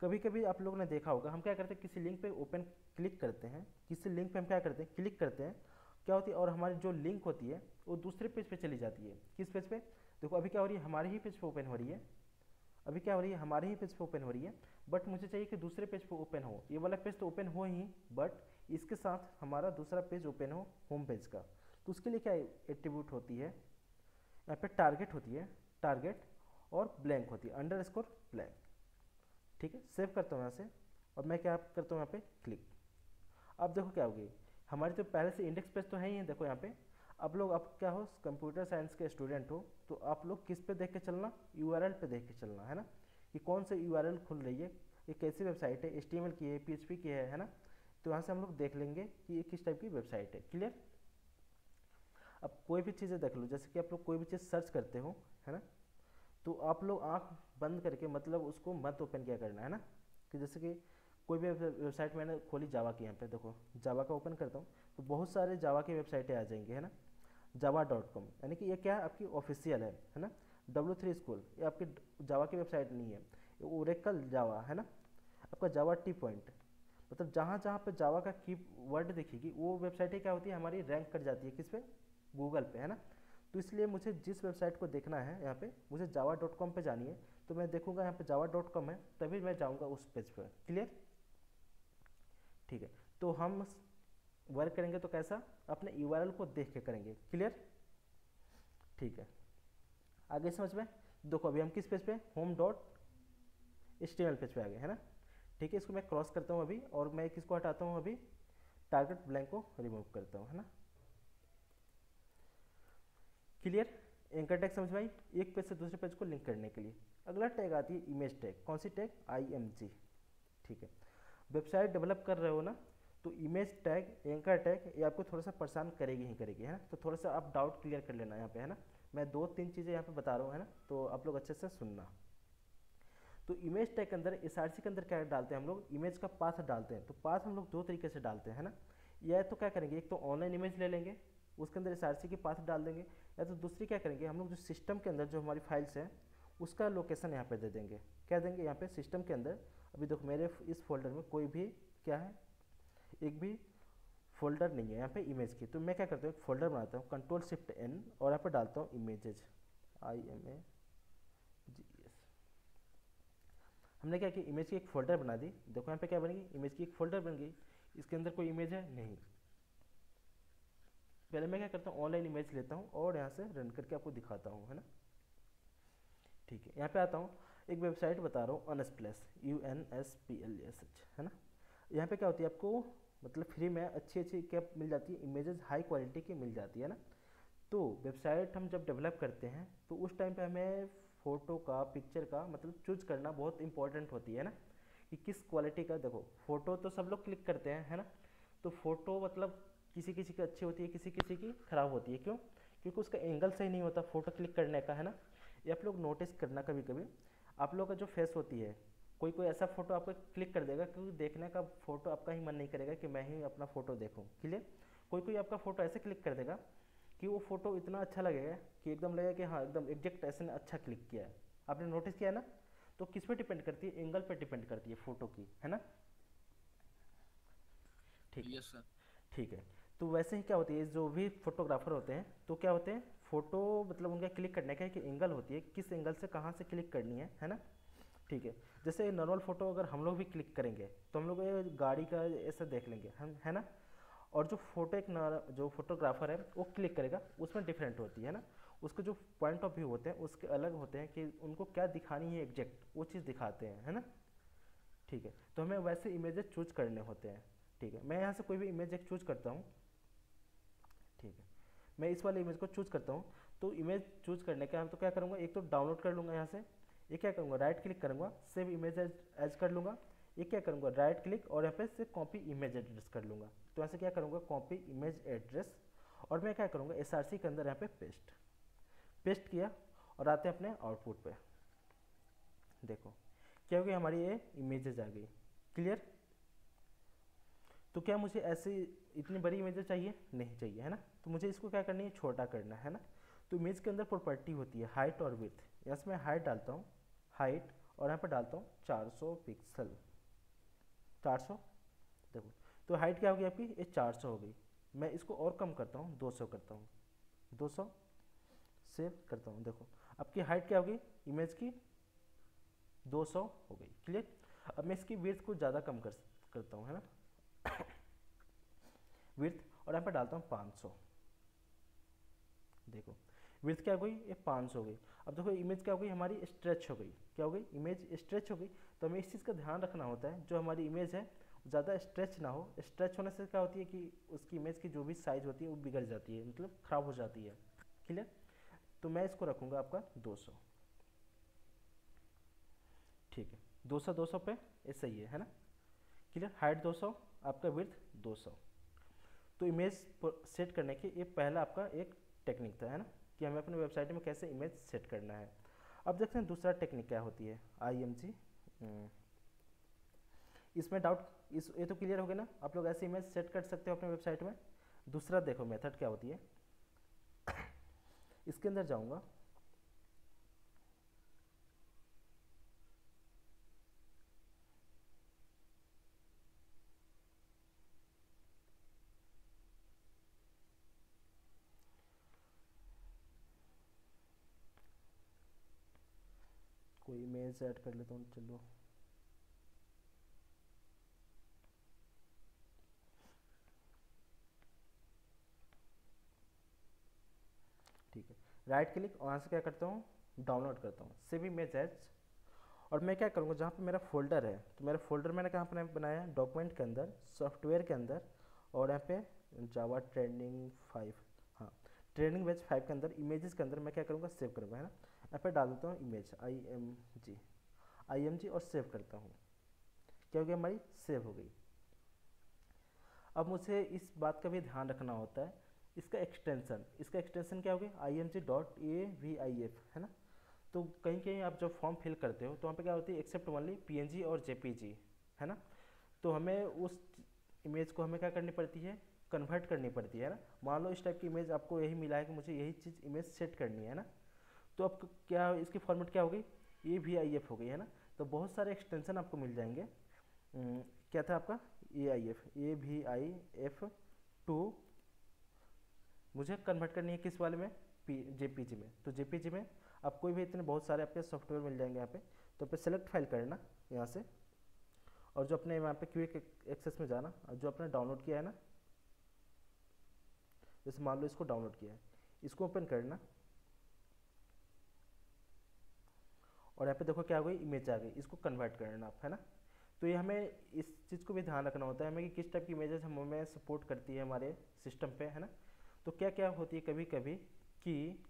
कभी कभी आप लोगों ने देखा होगा, हम क्या करते हैं, किसी लिंक पे ओपन क्लिक करते हैं, किसी लिंक पे हम क्या करते हैं, क्लिक करते हैं, क्या होती है, और हमारी जो लिंक होती है वो दूसरे पेज पे चली जाती है। किस पेज पे, देखो अभी क्या हो रही है, हमारे ही पेज पे ओपन हो रही है, अभी क्या हो रही है, हमारे ही पेज पे ओपन हो रही है। बट मुझे चाहिए कि दूसरे पेज पे ओपन हो, ये वाला पेज तो ओपन हो ही, बट इसके साथ हमारा दूसरा पेज ओपन हो, होम पेज का। तो उसके लिए क्या एट्रीब्यूट होती है, यहाँ पे टारगेट होती है, टारगेट, और ब्लैंक होती है, अंडरस्कोर ब्लैंक, ठीक है। सेव करता हूँ यहाँ से, और मैं क्या करता हूँ यहाँ पे क्लिक। अब देखो क्या होगी, हमारी तो पहले से इंडेक्स पेज तो है ही है, देखो यहाँ पे। आप लोग, आप क्या हो, कंप्यूटर साइंस के स्टूडेंट हो, तो आप लोग किस पे देख के चलना, यूआरएल पे देख के चलना, है ना। कि कौन से यूआरएल खुल रही है, ये कैसी वेबसाइट है, HTML की है, PHP की है ना। तो यहाँ से हम लोग देख लेंगे कि ये किस टाइप की वेबसाइट है, क्लियर। अब कोई भी चीज़ें देख लो, जैसे कि आप लोग कोई भी चीज़ सर्च करते हो, है ना, तो आप लोग आँख बंद करके मतलब उसको मत ओपन किया करना, है ना। कि जैसे कि कोई भी वेबसाइट मैंने खोली जावा की, यहाँ पे देखो जावा का ओपन करता हूँ, तो बहुत सारे जावा की वेबसाइटें आ जाएंगी, है ना। java.com, यानी कि ये क्या है, आपकी ऑफिशियल है ना। W3 स्कूल, ये आपकी जावा की वेबसाइट नहीं है, ये ओरेकल जावा है ना। आपका जावा टी पॉइंट, मतलब जहाँ जहाँ पे जावा का की वर्ड दिखेगी, वो वेबसाइटें क्या होती है, हमारी रैंक कर जाती है, किस पे, गूगल पे, है ना। तो इसलिए मुझे जिस वेबसाइट को देखना है, यहाँ पे मुझे java.com पे जानी है, तो मैं देखूंगा यहाँ पे java.com है, तभी मैं जाऊँगा उस पेज पर, क्लियर, ठीक है। तो हम वर्क करेंगे तो कैसा, अपने यूआरएल को देख के करेंगे, क्लियर, ठीक है। आगे समझ में, देखो अभी हम किस पेज पे, home.html पेज पे आ गए, है ना। ठीक है, इसको मैं क्रॉस करता हूँ अभी, और मैं किसको हटाता हूँ अभी, टारगेट ब्लैंक को रिमूव करता हूँ, है ना, क्लियर। एंकर टैग समझ में आई, एक पेज से दूसरे पेज को लिंक करने के लिए। अगला टैग आती है इमेज टैग, कौन सी टैग, IMG, ठीक है। वेबसाइट डेवलप कर रहे हो ना, तो इमेज टैग, एंकर टैग, ये आपको थोड़ा सा परेशान करेगी ही करेगी, है ना। तो थोड़ा सा आप डाउट क्लियर कर लेना यहाँ पे, है ना। मैं 2-3 चीज़ें यहाँ पे बता रहा हूँ, है ना, तो आप लोग अच्छे से सुनना। तो इमेज टैग के अंदर, SRC के अंदर क्या डालते हैं हम लोग, इमेज का पाथ डालते हैं। तो पाथ हम लोग 2 तरीके से डालते हैं, है ना। या तो क्या करेंगे, एक तो ऑनलाइन इमेज ले लेंगे, उसके अंदर SRC की पाथ डाल देंगे, या तो दूसरी क्या करेंगे, हम लोग जो सिस्टम के अंदर जो हमारी फाइल्स हैं, उसका लोकेशन यहाँ पे दे देंगे। क्या देंगे यहाँ पे, सिस्टम के अंदर, अभी देखो मेरे इस फोल्डर में कोई भी क्या है, एक भी फोल्डर नहीं है यहाँ पे इमेज की। तो मैं क्या करता हूँ, एक फोल्डर बनाता हूँ, Ctrl+Shift+N, और यहाँ पे डालता हूँ इमेजेस, IMAGES। हमने क्या किया, इमेज की एक फोल्डर बना दी। देखो यहाँ पे क्या बनेगी, इमेज की एक फोल्डर बन गई, इसके अंदर कोई इमेज है नहीं। पहले मैं क्या करता हूँ, ऑनलाइन इमेज लेता हूँ और यहाँ से रन करके आपको दिखाता हूँ, है ना, ठीक है। यहाँ पे आता हूँ, एक वेबसाइट बता रहा हूँ, अनस्प्लैश, UNSPLSH, है ना। यहाँ पे क्या होती है, आपको मतलब फ्री में अच्छी अच्छी क्या मिल जाती है, इमेजेस हाई क्वालिटी की मिल जाती है ना। तो वेबसाइट हम जब डेवलप करते हैं, तो उस टाइम पे हमें फ़ोटो का, पिक्चर का मतलब चूज करना बहुत इंपॉर्टेंट होती है ना, कि किस क्वालिटी का। देखो फ़ोटो तो सब लोग क्लिक करते हैं, है ना। तो फ़ोटो मतलब किसी किसी की अच्छी होती है, किसी किसी की ख़राब होती है, क्यों, क्योंकि उसका एंगल सही नहीं होता फ़ोटो क्लिक करने का, है ना। ये आप लोग नोटिस करना, कभी कभी आप लोग का जो फेस होती है, कोई कोई ऐसा फ़ोटो आपको क्लिक कर देगा क्योंकि देखने का फ़ोटो आपका ही मन नहीं करेगा कि मैं ही अपना फ़ोटो देखूँ, क्लियर। कोई कोई आपका फ़ोटो ऐसे क्लिक कर देगा कि वो फ़ोटो इतना अच्छा लगेगा कि एकदम लगेगा कि हाँ एकदम एग्जैक्ट ऐसे ने अच्छा क्लिक किया है। आपने नोटिस किया है ना। तो किस पे डिपेंड करती है, एंगल पे डिपेंड करती है फ़ोटो की, है ना। ठीक है।
Yes sir.
ठीक है। तो वैसे ही क्या होती है, जो भी फोटोग्राफर होते हैं तो क्या होते हैं, फ़ोटो मतलब उनका क्लिक करने का एक एंगल होती है, किस एंगल से कहाँ से क्लिक करनी है ना। ठीक है। जैसे नॉर्मल फ़ोटो अगर हम लोग भी क्लिक करेंगे तो हम लोग ये गाड़ी का ऐसा देख लेंगे हम, है ना। और जो फोटो जो फोटोग्राफर है वो क्लिक करेगा उसमें डिफरेंट होती है ना। उसके जो पॉइंट ऑफ व्यू होते हैं उसके अलग होते हैं कि उनको क्या दिखानी है एग्जैक्ट वो चीज़ दिखाते हैं, है ना। ठीक है। तो हमें वैसे इमेजेस चूज करने होते हैं। ठीक है। मैं यहाँ से कोई भी इमेज एक चूज करता हूँ। ठीक है। मैं इस वाले इमेज को चूज करता हूँ। तो इमेज चूज करने के हम तो क्या करूँगा, एक तो डाउनलोड कर लूँगा यहाँ से। ये क्या करूँगा, राइट क्लिक करूँगा, सेव इमेज एज कर लूँगा। ये क्या करूँगा, राइट क्लिक और यहाँ पे से कॉपी इमेज एड्रेस कर लूँगा। तो यहाँ से क्या करूँगा, कॉपी इमेज एड्रेस, और मैं क्या करूँगा SRC के अंदर यहाँ पे पेस्ट पेस्ट किया। और आते हैं अपने आउटपुट पे। देखो क्या हो गई, हमारी ये इमेजेस आ गई, क्लियर। तो क्या मुझे ऐसे इतनी बड़ी इमेजेस चाहिए, नहीं चाहिए, है ना। तो मुझे इसको क्या करनी है, छोटा करना है ना। तो इमेज के अंदर प्रॉपर्टी होती है हाइट और विड्थ। यहाँ से मैं हाइट डालता हूँ, हाइट, और यहाँ पर डालता हूँ 400 पिक्सल, 400। देखो तो हाइट क्या होगी आपकी, ये 400 हो गई। मैं इसको और कम करता हूँ, 200 करता हूँ, 200 सेव करता हूँ। देखो आपकी हाइट क्या होगी इमेज की, 200 हो गई, क्लियर। अब मैं इसकी विड्थ को ज़्यादा कम करता हूँ, है ना। विड्थ, और यहाँ पर डालता हूँ 500। देखो विड्थ क्या हो गई, ये 500 हो गई। अब देखो इमेज क्या हो गई हमारी, स्ट्रेच हो गई। क्या हो गई, इमेज स्ट्रेच हो गई। तो हमें इस चीज़ का ध्यान रखना होता है, जो हमारी इमेज है ज़्यादा स्ट्रेच ना हो। स्ट्रेच होने से क्या होती है कि उसकी इमेज की जो भी साइज होती है वो बिगड़ जाती है, मतलब ख़राब हो जाती है, क्लियर। तो मैं इसको रखूँगा आपका 200। ठीक है। 200 200 पे ये सही है ना, क्लियर। हाइट 200, आपका विड्थ 200। तो इमेज सेट करने के ये पहला आपका एक टेक्निक था, है ना, कि हमें अपने वेबसाइट में कैसे इमेज सेट करना है। अब देखते हैं दूसरा टेक्निक क्या होती है, IMG। इसमें डाउट, इस ये तो क्लियर हो गया ना, आप लोग ऐसे इमेज सेट कर सकते हो अपने वेबसाइट में। दूसरा देखो मेथड क्या होती है, इसके अंदर जाऊंगा, कोई इमेज ऐड कर लेता हूँ, चलो। ठीक है। राइट क्लिक और यहाँ से क्या करता हूँ, डाउनलोड करता हूँ, सेव इमेज एज। और मैं क्या करूँगा, जहाँ पे मेरा फोल्डर है, तो मेरा फोल्डर मैंने कहाँ पर बनाया, डॉक्यूमेंट के अंदर, सॉफ्टवेयर के अंदर, और यहाँ पे जावा ट्रेंडिंग 5, हाँ ट्रेंडिंग वेज 5 के अंदर इमेजेस के अंदर मैं क्या करूँगा, सेव करूँगा, है ना। यहाँ पे डाल देता हूँ इमेज IMG और सेव करता हूँ। क्या हो गया, हमारी सेव हो गई। अब मुझे इस बात का भी ध्यान रखना होता है, इसका एक्सटेंशन क्या हो गया, IMG.AVIF, है ना। तो कहीं कहीं आप जब फॉर्म फिल करते हो तो वहाँ पे क्या होती है, एक्सेप्ट ओनली PNG और JPG, है ना। तो हमें उस इमेज को हमें क्या करनी पड़ती है, कन्वर्ट करनी पड़ती है ना। मान लो इस टाइप की इमेज आपको यही मिला है कि मुझे यही चीज़ इमेज सेट करनी है ना। तो अब क्या इसकी फॉर्मेट क्या हो गई, AVIF हो गई, है ना। तो बहुत सारे एक्सटेंशन आपको मिल जाएंगे। क्या था आपका, AVIF 2, मुझे कन्वर्ट करनी है किस वाले में, JPG में। तो JPG में आप कोई भी इतने बहुत सारे आपके सॉफ्टवेयर मिल जाएंगे यहाँ पे। तो पे सेलेक्ट फाइल करना यहाँ से, और जो अपने यहाँ पे क्विक एक्सेस में जाना, और जो आपने डाउनलोड किया है ना, जैसे मान लो इसको डाउनलोड किया है, इसको ओपन करना, और यहाँ पे देखो क्या हो गई, इमेज आ गई, इसको कन्वर्ट करना आप, है ना। तो ये हमें इस चीज़ को भी ध्यान रखना होता है हमें कि किस टाइप की इमेजेस हमें सपोर्ट करती है हमारे सिस्टम पे, है ना। तो क्या क्या होती है कभी कभी कि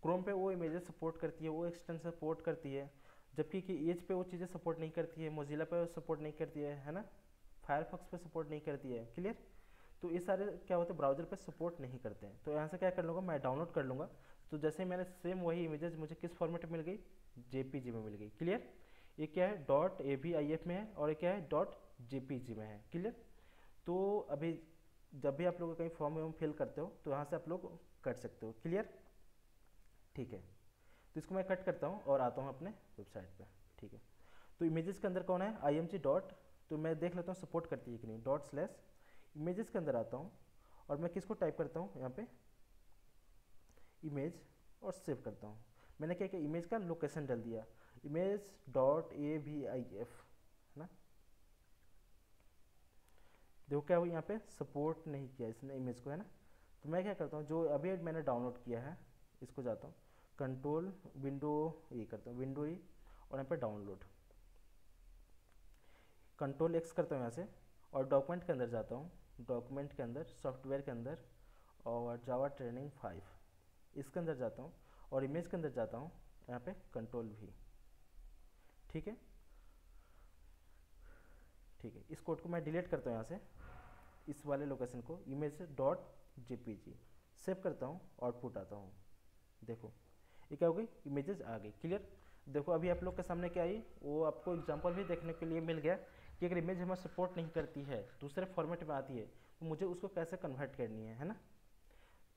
क्रोम पे वो इमेजेस सपोर्ट करती है, वो एक्सटेंशन सपोर्ट करती है, जबकि कि एज पे वो चीज़ें सपोर्ट नहीं करती है, मोजिला पे सपोर्ट नहीं करती है ना, फायरफॉक्स पे सपोर्ट नहीं करती है, क्लियर। तो ये सारे क्या होते हैं, ब्राउजर पे सपोर्ट नहीं करते हैं। तो यहाँ से क्या कर लूँगा, मैं डाउनलोड कर लूँगा। तो जैसे ही मैंने सेम वही इमेजेस मुझे किस फॉर्मेट में मिल गई, JPG में मिल गई, क्लियर। ये क्या है डॉट AVIF में है और ये क्या है डॉट JPG में है। क्लियर। तो अभी जब भी आप लोग कहीं फॉर्म वॉर्म फिल करते हो तो यहाँ से आप लोग कर सकते हो। क्लियर। ठीक है, तो इसको मैं कट करता हूँ और आता हूँ अपने वेबसाइट पे। ठीक है, तो इमेजेस के अंदर कौन है IMG डॉट, तो मैं देख लेता हूँ सपोर्ट करती है कि नहीं, डॉट स्लैश इमेजेस के अंदर आता हूँ और मैं किसको टाइप करता हूँ यहाँ पे इमेज और सेव करता हूँ। मैंने क्या किया इमेज का लोकेशन डाल दिया इमेज डॉट AVIF है ना। देखो क्या हुआ यहाँ पे सपोर्ट नहीं किया इसने इमेज को है ना। तो मैं क्या करता हूँ जो अभी मैंने डाउनलोड किया है इसको जाता हूँ कंट्रोल विंडो ये करता हूँ विंडो ई और यहाँ पे डाउनलोड कंट्रोल X करता हूँ यहाँ से और डॉक्यूमेंट के अंदर जाता हूँ डॉक्यूमेंट के अंदर सॉफ्टवेयर के अंदर और जावा ट्रेनिंग 5 इसके अंदर जाता हूँ और इमेज के अंदर जाता हूँ यहाँ पे कंट्रोल V। ठीक है, ठीक है, इस कोड को मैं डिलीट करता हूँ यहाँ से इस वाले लोकेशन को इमेज डॉट JPG सेव करता हूँ आउटपुट आता हूँ। देखो ये क्या हो गई इमेजेस आ गई। क्लियर। देखो अभी आप लोग के सामने क्या आई वो आपको एग्जांपल भी देखने के लिए मिल गया कि अगर इमेज हमें सपोर्ट नहीं करती है दूसरे फॉर्मेट में आती है तो मुझे उसको कैसे कन्वर्ट करनी है ना।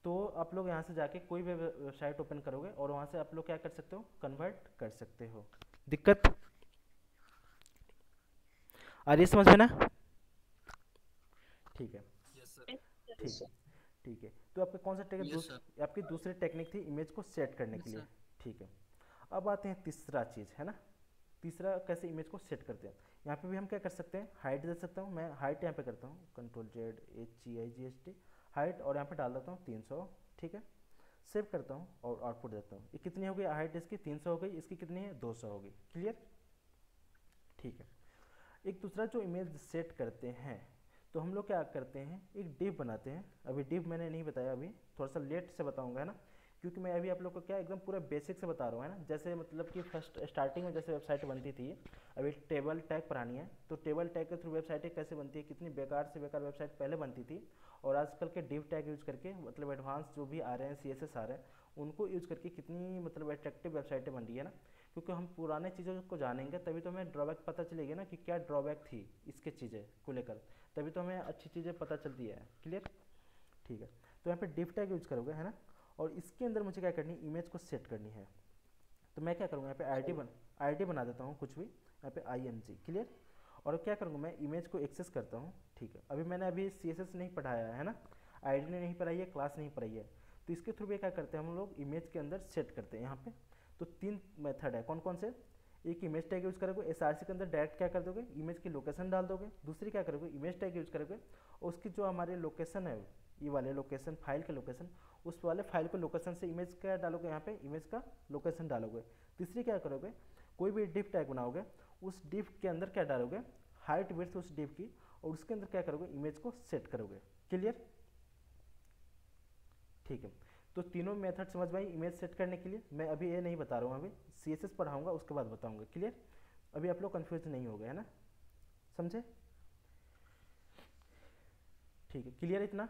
तो आप लोग यहाँ से जाके कोई भी वेबसाइट ओपन करोगे और वहाँ से आप लोग क्या कर सकते हो कन्वर्ट कर सकते हो। दिक्कत आ रही है समझ में ना। ठीक है,
यस सर।
ठीक है, ठीक है, तो आपका कौन सा
यस सर।
आपकी दूसरी टेक्निक थी इमेज को सेट करने के
यस
लिए।
सर।
ठीक है, अब आते हैं तीसरा चीज़ है ना। तीसरा कैसे इमेज को सेट करते हैं। यहाँ पे भी हम क्या कर सकते हैं हाइट दे सकता हूँ मैं हाइट यहाँ पे करता हूँ CTRL Z HEIGHT हाइट और यहाँ पे डाल देता हूँ 300। ठीक है, सेव करता हूँ और आउटपुट देता हूँ। ये कितनी हो गई हाइट इसकी 300 हो गई इसकी कितनी है 200 हो गई। क्लियर। ठीक है, एक दूसरा जो इमेज सेट करते हैं तो हम लोग क्या करते हैं एक डिव बनाते हैं। अभी डिव मैंने नहीं बताया अभी थोड़ा सा लेट से बताऊंगा है ना क्योंकि मैं अभी आप लोग को क्या एकदम पूरा बेसिक से बता रहा हूँ है ना। जैसे मतलब कि फर्स्ट स्टार्टिंग में जैसे वेबसाइट बनती थी अभी टेबल टैग पढ़ानी है तो टेबल टैग के थ्रू वेबसाइटें कैसे बनती है कितनी बेकार से बेकार वेबसाइट पहले बनती थी और आजकल के डिव टैग यूज़ करके मतलब एडवांस जो भी आ रहे हैं CSS आ रहे हैं उनको यूज़ करके कितनी मतलब अट्रैक्टिव वेबसाइटें बन रही है ना। क्योंकि हम पुराने चीज़ों को जानेंगे तभी तो हमें ड्रॉबैक पता चलेगी ना कि क्या ड्रॉबैक थी इसके चीज़ें को लेकर तभी तो हमें अच्छी चीज़ें पता चलती है। क्लियर। ठीक है, तो यहाँ पे डिव टैग यूज करोगे है ना और इसके अंदर मुझे क्या करनी है इमेज को सेट करनी है। तो मैं क्या करूँगा यहाँ पे ID बना देता हूँ कुछ भी यहाँ पे IMG। क्लियर। और क्या करूँगा मैं इमेज को एक्सेस करता हूँ। ठीक है, अभी CSS नहीं पढ़ाया है ना ID ने नहीं पढ़ाई है क्लास नहीं पढ़ाई है तो इसके थ्रू भी क्या करते हैं हम लोग इमेज के अंदर सेट करते हैं यहाँ पे। तो 3 मेथड है कौन कौन से। एक इमेज टैग यूज़ करोगे SRC के अंदर डायरेक्ट क्या कर दोगे इमेज की लोकेशन डाल दोगे। दूसरी क्या करोगे इमेज टैग यूज़ करोगे और उसकी जो हमारे लोकेशन है ये वाले लोकेशन फाइल के लोकेशन उस वाले फाइल के लोकेशन से इमेज क्या डालोगे यहाँ पे इमेज का लोकेशन डालोगे। तीसरी क्या करोगे कोई भी डिव टैग बनाओगे उस डिव के अंदर क्या डालोगे हाइट विड्थ उस डिव की और उसके अंदर क्या करोगे इमेज को सेट करोगे। क्लियर। ठीक है, तो तीनों मेथड समझ में आई इमेज सेट करने के लिए। मैं अभी ये नहीं बता रहा हूँ अभी CSS पढ़ाऊंगा उसके बाद बताऊंगा। क्लियर। अभी आप लोग कंफ्यूज नहीं हो गए है ना समझे। ठीक है, क्लियर इतना।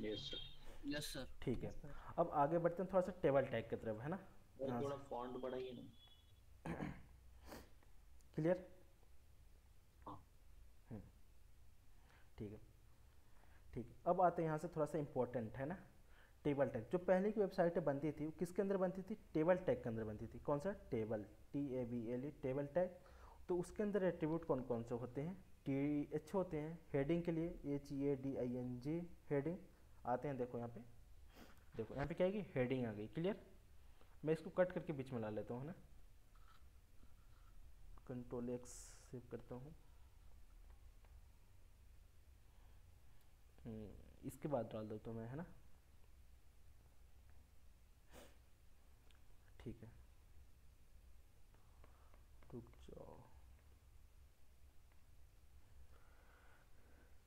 Yes sir.
Yes sir.
ठीक है, अब आगे बढ़ते हैं थोड़ा सा टेबल टैग की तरफ है ना।
और
हाँ
थोड़ा फॉन्ट बढ़ाइए ना।
क्लियर।
हाँ।
ठीक है, ठीक है, अब आते हैं यहाँ से थोड़ा सा इंपॉर्टेंट है ना टेबल टैग। जो पहले की वेबसाइटें बनती थी वो किसके अंदर बनती थी टेबल टैग के अंदर बनती थी। कौन सा टेबल TABLE टेबल टैग। तो उसके अंदर एट्रीब्यूट कौन कौन से होते हैं TH होते हैं हेडिंग के लिए HEADING हेडिंग आते हैं। देखो यहाँ पे देखो यहाँ पे क्या आएगी हेडिंग आ गई। क्लियर। मैं इसको कट करके बीच में ला लेता हूँ ना कंट्रोल X सेव करता हूँ। इसके बाद डाल देता हूँ मैं है ना। ठीक है, रुक जाओ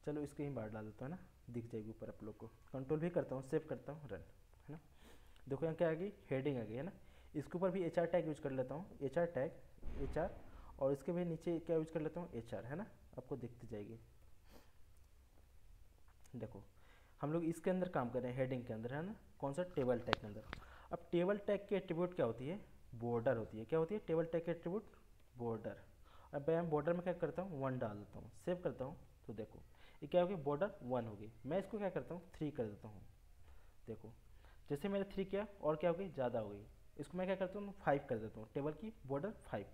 चलो इसके ही बाहर डाल देता हूँ ना दिख जाएगी ऊपर आप लोग को। कंट्रोल भी करता हूँ सेव करता हूँ रन है ना। देखो यहाँ क्या आ गई हेडिंग आ गई है ना। इसके ऊपर भी HR टैग यूज कर लेता हूँ HR टैग HR और इसके भी नीचे क्या यूज कर लेता हूँ HR है ना आपको दिखती जाएगी। देखो हम लोग इसके अंदर काम कर रहे हैं हेडिंग के अंदर है ना कौन सा टेबल टैग के अंदर। अब टेबल टैग की एट्रीब्यूट क्या होती है बॉर्डर होती है। क्या होती है? टेबल टैग की एट्रीब्यूट बॉर्डर। अब मैं बॉर्डर में क्या करता हूँ, 1 डाल देता हूँ, सेव करता हूँ, तो देखो ये क्या होगी, बॉर्डर 1 होगी। मैं इसको क्या करता हूँ, 3 कर देता हूँ। देखो जैसे मैंने 3 किया और क्या हो गई, ज़्यादा हो गई। इसको मैं क्या करता हूँ, 5 कर देता हूँ, टेबल की बॉर्डर 5।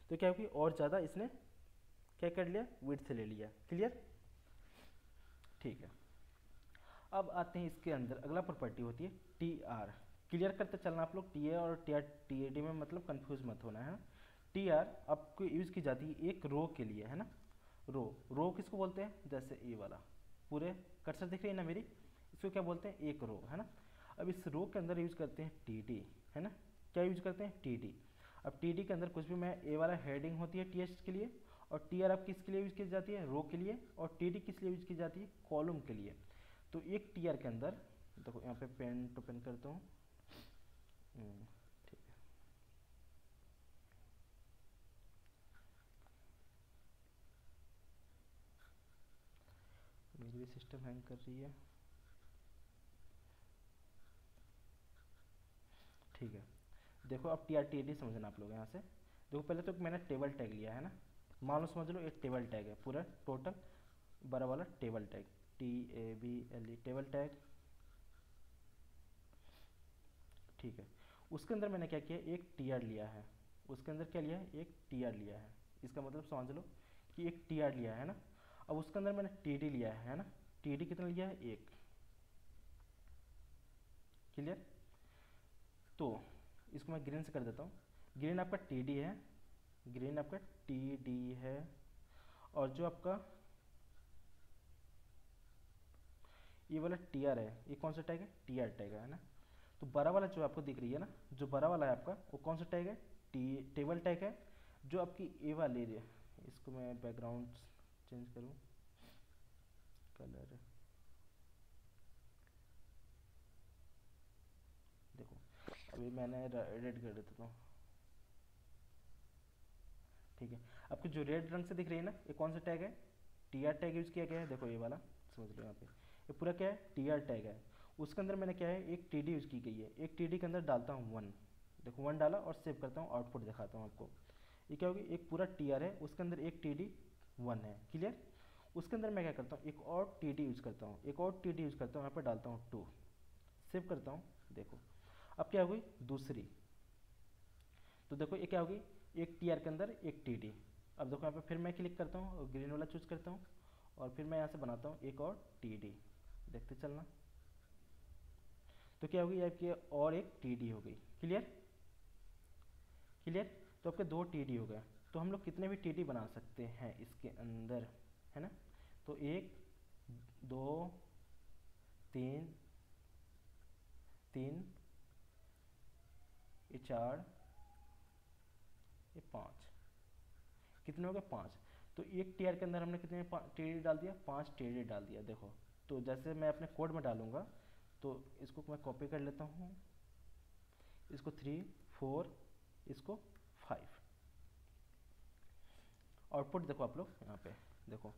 तो क्या होगी, और ज़्यादा इसने क्या कर लिया, विड्थ ले लिया। क्लियर? ठीक है। अब आते हैं इसके अंदर, अगला प्रॉपर्टी होती है टी आर। क्लियर करते चलना आप लोग, टी ए और T R T A D में मतलब कंफ्यूज मत होना है। टी आर आपको यूज़ की जाती है एक रो के लिए, है ना। रो किसको बोलते हैं, जैसे ए वाला पूरे कर्सर दिख रही है ना मेरी, इसको क्या बोलते हैं, एक रो, है ना। अब इस रो के अंदर यूज़ करते हैं टी डी, है ना। क्या यूज़ करते हैं, टी डी। अब टी डी के अंदर कुछ भी, मैं ए वाला हेडिंग होती है टी एच के लिए, और टी आर आप किसके लिए यूज़ की जाती है, रो के लिए, और टी डी किस लिए यूज़ की जाती है, कॉलम के लिए। तो एक टी आर के अंदर देखो, यहाँ पे पेन टू पेन करता हूँ। ठीक है, मेरी भी सिस्टम हैंग कर रही है। ठीक है, देखो अब टी आर टी डी समझना आप लोग यहाँ से। देखो पहले तो मैंने टेबल टैग लिया है ना, मान लो समझ लो एक टेबल टैग है, पूरा टोटल बड़ा वाला table tag, TABLE table tag. ठीक है, उसके अंदर मैंने क्या किया, एक टी आर लिया है। उसके अंदर क्या लिया है, एक टी आर लिया है। इसका मतलब समझ लो कि एक टी आर लिया है ना। अब उसके अंदर मैंने टी डी लिया है ना। टी डी कितना लिया है, एक। क्लियर? तो इसको मैं ग्रीन से कर देता हूँ। ग्रीन आपका टी डी है, ग्रीन आपका टी डी है। और जो आपका ये वाला टी आर है, ये कौन सा टैग है, टी आर टैग है ना। तो बड़ा वाला जो आपको दिख रही है ना, जो बड़ा वाला है आपका, वो कौन सा टैग है, टेबल टैग है। जो आपकी ए वाली एरिया, इसको मैं बैकग्राउंड चेंज करूँ, कलर, देखो अभी मैंने रेड कर देता हूँ। ठीक है, आपकी जो रेड रंग से दिख रही है ना, ये कौन सा टैग है, टी आर टैग यूज़ किया गया है। देखो ये वाला समझ लो, यहाँ पे ये पूरा क्या है, टी आर टैग है। उसके अंदर मैंने क्या है, एक टी डी यूज़ की गई है। एक टी डी के अंदर डालता हूँ 1। देखो 1 डाला और सेव करता हूँ, आउटपुट दिखाता हूँ आपको। ये क्या होगी, एक पूरा टी आर है, उसके अंदर एक टी डी 1 है। क्लियर? उसके अंदर मैं क्या करता हूँ, एक और टी डी यूज़ करता हूँ, एक और टी डी यूज़ करता हूँ, यहाँ पर डालता हूँ 2, सेव करता हूँ। देखो अब क्या हुई, दूसरी। तो देखो ये क्या होगी, एक टी आर के अंदर एक टी डी। अब देखो यहाँ पे फिर मैं क्लिक करता हूँ और ग्रीन वाला चूज करता हूँ, और फिर मैं यहाँ से बनाता हूँ एक और टी डी। देखते चलना, तो क्या होगी, आपकी और एक टी डी हो गई। क्लियर? क्लियर? तो आपके 2 टी डी हो गए। तो हम लोग कितने भी टी डी बना सकते हैं इसके अंदर, है ना। तो 1 2 3 3, ये 4, ये 5, कितने हो गए, 5। तो एक टीआर के अंदर हमने कितने टीडी डाल दिया, 5 टीडी डाल दिया। देखो तो जैसे मैं अपने कोड में डालूंगा, तो इसको मैं कॉपी कर लेता हूँ, इसको 3 4, इसको 5। आउटपुट देखो आप लोग यहाँ पे, देखो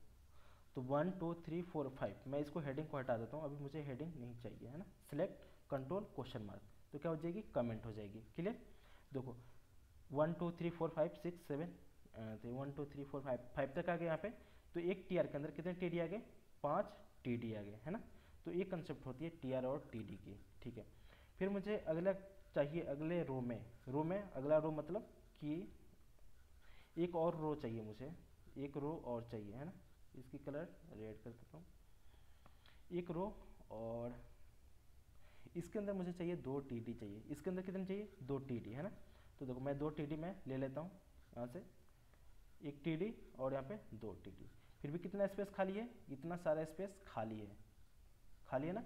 तो 1 2 3 4 5। मैं इसको हेडिंग को हटा देता हूँ, अभी मुझे हेडिंग नहीं चाहिए, है ना। सिलेक्ट कंट्रोल क्वेश्चन मार्क, तो क्या हो जाएगी, कमेंट हो जाएगी। क्लियर? देखो 1 2 3 4 5 6 7, तो 1 2 3 4 5 तक आ गए यहाँ पे। तो एक टी आर के अंदर कितने टी डी आ गए, 5 टी डी आ गए, है ना। तो ये कंसेप्ट होती है टी आर और टी डी की। ठीक है, फिर मुझे अगला चाहिए, अगले रो में अगला रो मतलब कि एक और रो चाहिए मुझे, एक रो और चाहिए, है ना। इसकी कलर रेड कर देता हूँ, एक रो। और इसके अंदर मुझे चाहिए 2 टी डी चाहिए। इसके अंदर कितने चाहिए, 2 टी डी, है ना। तो देखो मैं 2 टी डी में ले लेता हूँ यहाँ से, एक टी डी और यहाँ पे 2 टी डी। फिर भी कितना स्पेस खाली है, इतना सारा स्पेस खाली है, खाली है ना।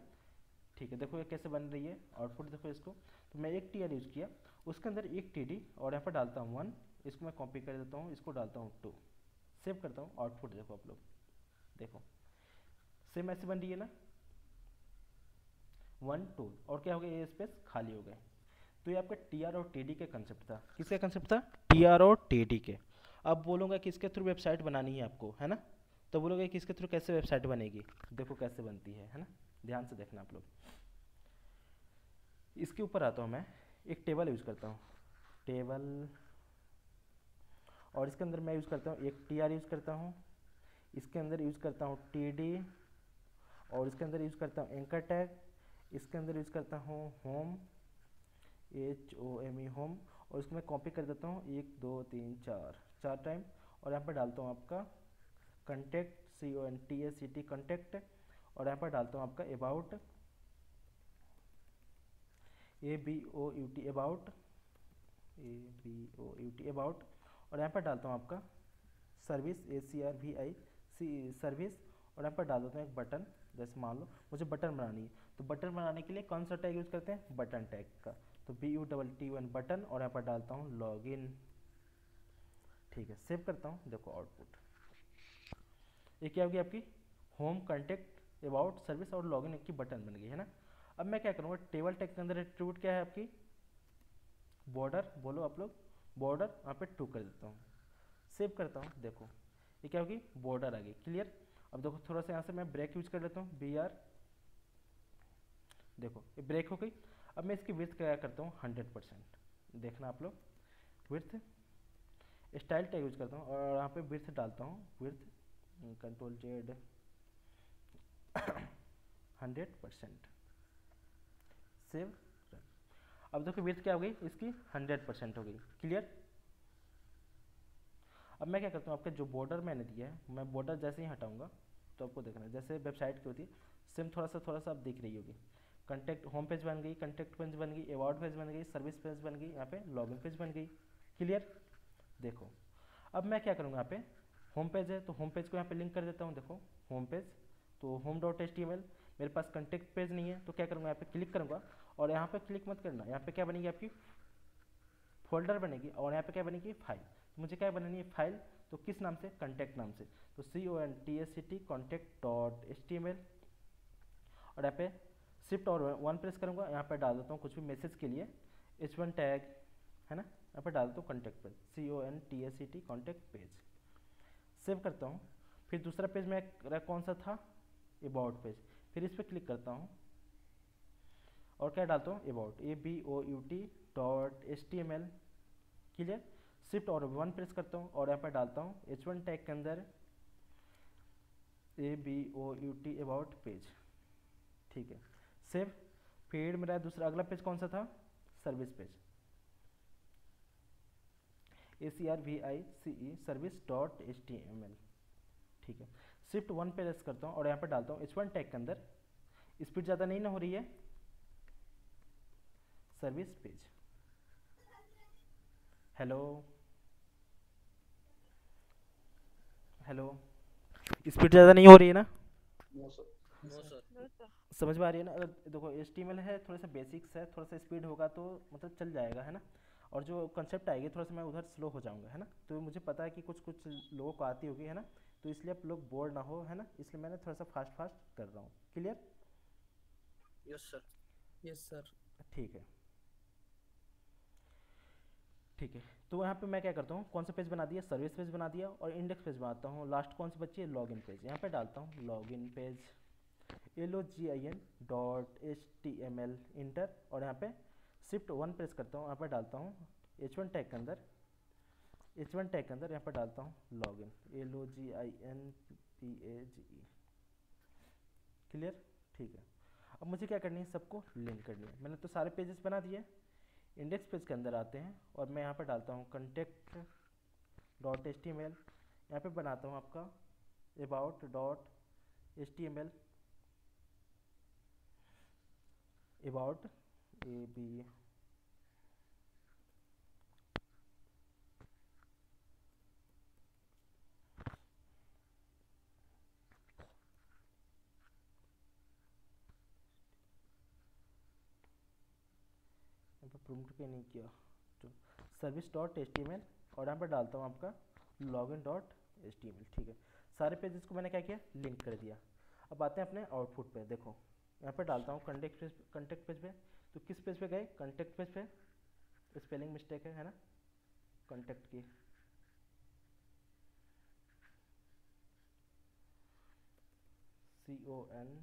ठीक है, देखो ये कैसे बन रही है, आउटपुट देखो इसको। तो मैं एक टी आर यूज़ किया, उसके अंदर एक टी डी और यहाँ पर डालता हूँ 1, इसको मैं कॉपी कर देता हूँ, इसको डालता हूँ 2, सेव करता हूँ। आउटपुट देखो आप लोग, देखो सेम ऐसे बन रही है ना, 1 2, और क्या हो गया, ये स्पेस खाली हो गए। तो ये आपका टी आर और टी डी के कंसेप्ट था। किसका कंसेप्ट था, टी आर और टी डी के। अब बोलूँगा कि इसके थ्रू वेबसाइट बनानी है आपको, है ना। तो बोलोगे कि इसके थ्रू कैसे वेबसाइट बनेगी, देखो कैसे बनती है ना। ध्यान से देखना आप लोग। इसके ऊपर आता हूँ मैं, एक टेबल यूज़ करता हूँ, टेबल, और इसके अंदर मैं यूज़ करता हूँ एक टी आर यूज़ करता हूँ, इसके अंदर यूज़ करता हूँ टी डी, और इसके अंदर यूज़ करता हूँ एंकर टैग, इसके अंदर यूज़ करता हूँ home, H O M E home, और इसको मैं कॉपी कर देता हूँ 1 2 3 4 चार टाइम, और यहाँ पर डालता हूँ आपका contact, C O N T S C T contact, और यहाँ पर डालता हूँ आपका about, A B O U T about, A B O U T about, और यहाँ पर डालता हूँ आपका service, A C R V I C service, और यहाँ पर डाल देता हूँ एक बटन। जैसे मान लो मुझे बटन बनानी है, तो बटन बनाने के लिए कौन सा टैग यूज़ करते हैं, बटन टैग का, तो B U double T one button, और यहाँ पर डालता हूँ लॉग इन। ठीक है, सेव करता हूँ, देखो आउटपुट ये क्या होगी आपकी होम, कंटेक्ट, अबाउट, सर्विस और लॉगिन की बटन बन गई है ना। अब मैं क्या करूँगा, टेबल टैग के अंदर एट्रीब्यूट क्या है आपकी बॉर्डर, बोलो आप लोग बॉर्डर, यहाँ पे 2 कर देता हूँ, सेव करता हूँ, देखो ये क्या होगी बॉर्डर आ गई, क्लियर। अब देखो थोड़ा सा यहाँ से मैं ब्रेक यूज कर लेता हूँ, बी आर, देखो ये ब्रेक हो गई। अब मैं इसकी विड्थ क्या करता हूँ 100%, देखना आप लोग, विड्थ स्टाइल टैग यूज करता हूँ, और यहाँ पे विड्थ डालता हूँ, विड्थ कंट्रोल जेड 100%, सेव। अब देखो विड्थ क्या हो गई इसकी 100% हो गई, क्लियर। अब मैं क्या करता हूँ, आपके जो बॉर्डर मैंने दिया है, मैं बॉर्डर जैसे ही हटाऊंगा तो आपको देखना है जैसे वेबसाइट की होती है सेम, थोड़ा सा आप दिख रही होगी। कंटेक्ट होम पेज बन गई, कंटेक्ट पेज बन गई, अबाउट पेज बन गई, सर्विस पेज बन गई, यहाँ पे लॉगिन पेज बन गई, क्लियर। देखो अब मैं क्या करूँगा, यहाँ पे होम पेज है तो होम पेज को यहाँ पे लिंक कर देता हूँ, देखो होम पेज, तो home dot H T M L, मेरे पास कंटेक्ट पेज नहीं है तो क्या करूँगा, यहाँ पे क्लिक करूँगा, और यहाँ पे क्लिक मत करना, यहाँ पे क्या बनेगी आपकी फोल्डर बनेगी, और यहाँ पे क्या बनेगी फाइल, तो मुझे क्या बनानी है फाइल, तो किस नाम से, कंटेक्ट नाम से, तो C O N T S C T contact dot H T M L, और यहाँ पे शिफ्ट और 1 प्रेस करूँगा, यहाँ पे डाल देता हूँ कुछ भी मैसेज के लिए H1 टैग है ना, यहाँ पे डाल देता हूँ contact page, C O N T S C T contact page, save करता हूँ। फिर दूसरा पेज मेरा कौन सा था, अबाउट पेज, फिर इस पर क्लिक करता हूँ और क्या डालता हूँ about, A B O U T dot H T M L, clear. Shift और 1 प्रेस करता हूँ और यहाँ पर डालता हूँ H1 टैग के अंदर A B O U T about page, ठीक है, सेव। फिर मेरा दूसरा अगला पेज कौन सा था, service page, A C R V I C E service dot H T M L, ठीक है। शिफ्ट 1 प्रेस करता हूँ और यहाँ पर डालता हूँ H1 टैग के अंदर, स्पीड ज़्यादा नहीं ना हो रही है, service page, hello hello, speed ज़्यादा नहीं हो रही है ना,
नो सर।
No sir.
समझ में आ रही है ना। अगर देखो HTML है, थोड़ा सा बेसिक्स है, थोड़ा सा स्पीड होगा तो मतलब चल जाएगा है ना, और जो कंसेप्ट आएगी थोड़ा सा मैं उधर स्लो हो जाऊंगा है ना, तो मुझे पता है कि कुछ कुछ लोगों को आती होगी है ना, तो इसलिए आप लोग बोर ना हो है ना, इसलिए मैंने थोड़ा सा फास्ट फास्ट कर रहा हूँ, clear.
Yes sir.
Yes sir.
ठीक है ठीक है, तो यहाँ पे मैं क्या करता हूँ, कौन सा पेज बना दिया, सर्विस पेज बना दिया, और इंडेक्स पेज बनाता हूँ, लास्ट कौन सी बच्ची है, लॉगिन पेज, यहाँ पे डालता हूँ login page, LOGIN dot H T M L enter, और यहाँ पे शिफ्ट 1 प्रेस करता हूँ, यहाँ पे डालता हूँ H1 टैग के अंदर, H1 टैग के अंदर यहाँ पे डालता हूँ लॉगिन, LOGINPAGE, क्लियर, ठीक है। अब मुझे क्या करनी है, सबको लिंक करनी है, मैंने तो सारे पेजेस बना दिए। इंडेक्स पेज के अंदर आते हैं और मैं यहाँ पे डालता हूँ contact dot H T M L, यहाँ पे बनाता हूँ आपका about dot H T M L, about A B print के नहीं किया, तो service dot H T M L, और यहाँ पर डालता हूँ आपका login dot H T M L, ठीक है। सारे पेजेस को मैंने क्या किया, लिंक कर दिया। अब आते हैं अपने आउटपुट पे, देखो यहाँ पे डालता हूँ कंटेक्ट पेज पे, तो किस पेज पे गए, कंटेक्ट पेज पे, स्पेलिंग मिस्टेक है ना, कंटेक्ट की, CONTACT,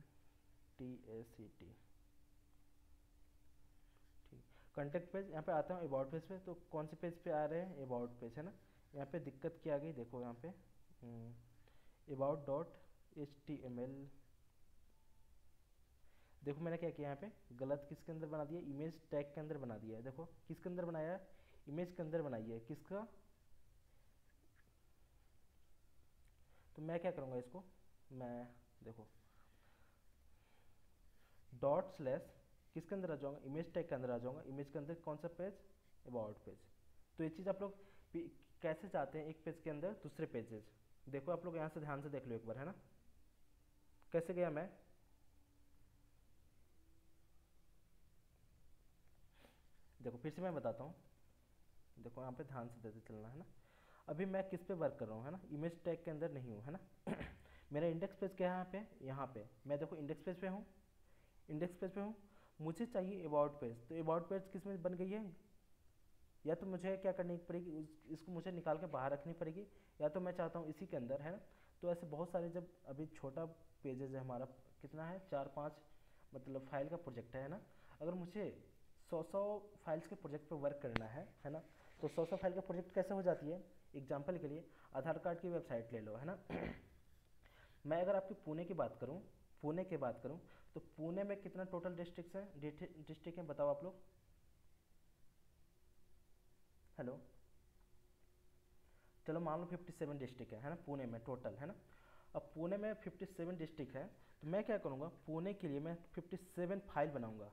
ठीक, कंटेक्ट पेज, यहाँ पे आता हूँ अबाउट पेज पे, तो कौन से पेज पे आ रहे हैं, अबाउट पेज है ना। यहाँ पे दिक्कत क्या आ गई, देखो यहाँ पे अबाउट डॉट HTML, देखो मैंने क्या किया यहाँ पे, गलत किसके अंदर बना दिया, इमेज टैग के अंदर बना दिया है। देखो किसके अंदर बनाया है, इमेज के अंदर बनाई है, किसका। तो मैं क्या करूँगा इसको, मैं देखो डॉट स्लैश किसके अंदर आ जाऊँगा, इमेज टैग के अंदर आ जाऊँगा। इमेज के अंदर कौन सा पेज, अबाउट पेज। तो ये चीज़ आप लोग कैसे चाहते हैं एक पेज के अंदर दूसरे पेजेज, देखो आप लोग यहाँ से ध्यान से देख लो एक बार, है ना। कैसे गया मैं, देखो फिर से मैं बताता हूँ, देखो यहाँ पे ध्यान से देते चलना, है ना। अभी मैं किस पे वर्क कर रहा हूँ, है ना, इमेज टैग के अंदर नहीं हूँ, है ना। मेरा इंडेक्स पेज क्या है यहाँ पे, यहाँ पे मैं देखो इंडेक्स पेज पे हूँ, इंडेक्स पेज पे हूँ, मुझे चाहिए अबाउट पेज। तो अबाउट पेज किस में बन गई है, या तो मुझे क्या करनी पड़ेगी, इसको मुझे निकाल के बाहर रखनी पड़ेगी, या तो मैं चाहता हूँ इसी के अंदर, है ना। तो ऐसे बहुत सारे, जब अभी छोटा पेजेज है हमारा, कितना है 4-5 मतलब फाइल का प्रोजेक्ट है ना। अगर मुझे 100 फाइल्स के प्रोजेक्ट पे वर्क करना है ना, तो 100 फाइल का प्रोजेक्ट कैसे हो जाती है। एग्जाम्पल के लिए आधार कार्ड की वेबसाइट ले लो, है ना। मैं अगर आपकी पुणे की बात करूँ, पुणे की बात करूँ, तो पुणे में कितना टोटल डिस्ट्रिक्ट है, डिस्ट्रिक्ट हैं बताओ आप लोग। हेलो, चलो मान लो 57 डिस्ट्रिक्ट है ना पुणे में टोटल, है ना। अब पुणे में 57 डिस्ट्रिक्ट है, तो मैं क्या करूँगा, पुणे के लिए मैं 57 फाइल बनाऊँगा।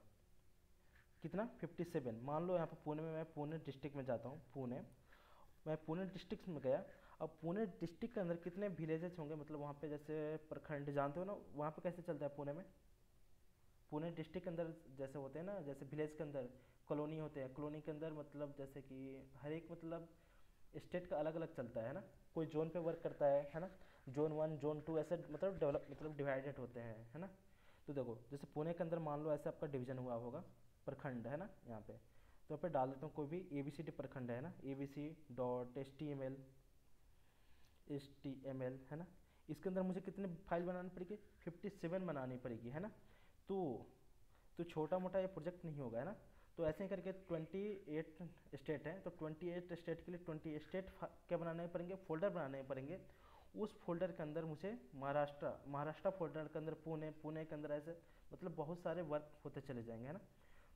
कितना, 57। मान लो यहाँ पर पुणे में, मैं पुणे डिस्ट्रिक्ट में जाता हूँ, पुणे, मैं पुणे डिस्ट्रिक्ट में गया। अब पुणे डिस्ट्रिक्ट के अंदर कितने विलेजेस होंगे, मतलब वहाँ पे जैसे प्रखंड जानते हो ना, वहाँ पे कैसे चलता है पुणे में, पुणे डिस्ट्रिक्ट के अंदर जैसे होते हैं ना, जैसे विलेज के अंदर कॉलोनी होते हैं, कॉलोनी के अंदर मतलब जैसे कि हर एक मतलब स्टेट का अलग अलग चलता है ना, कोई जोन पे वर्क करता है ना, जोन 1 जोन 2 ऐसे मतलब डेवलप मतलब डिवाइडेड होते हैं, है ना। तो देखो जैसे पुणे के अंदर मान लो ऐसे आपका डिवीजन हुआ होगा, प्रखंड है ना यहाँ पे, तो यहाँ पे डाल देता हूँ कोई भी ABCD प्रखंड है ना, ABC.HTML है ना। इसके अंदर मुझे कितने फाइल बनानी पड़ेगी, 57 बनानी पड़ेगी, है ना। तो छोटा मोटा ये प्रोजेक्ट नहीं होगा, है ना। तो ऐसे ही करके 28 स्टेट हैं, तो 28 स्टेट के लिए 20 स्टेट क्या बनाने पड़ेंगे, फोल्डर बनाने पड़ेंगे। उस फोल्डर के अंदर मुझे महाराष्ट्र फोल्डर के अंदर पुणे के अंदर ऐसे मतलब बहुत सारे वर्क होते चले जाएंगे, है ना।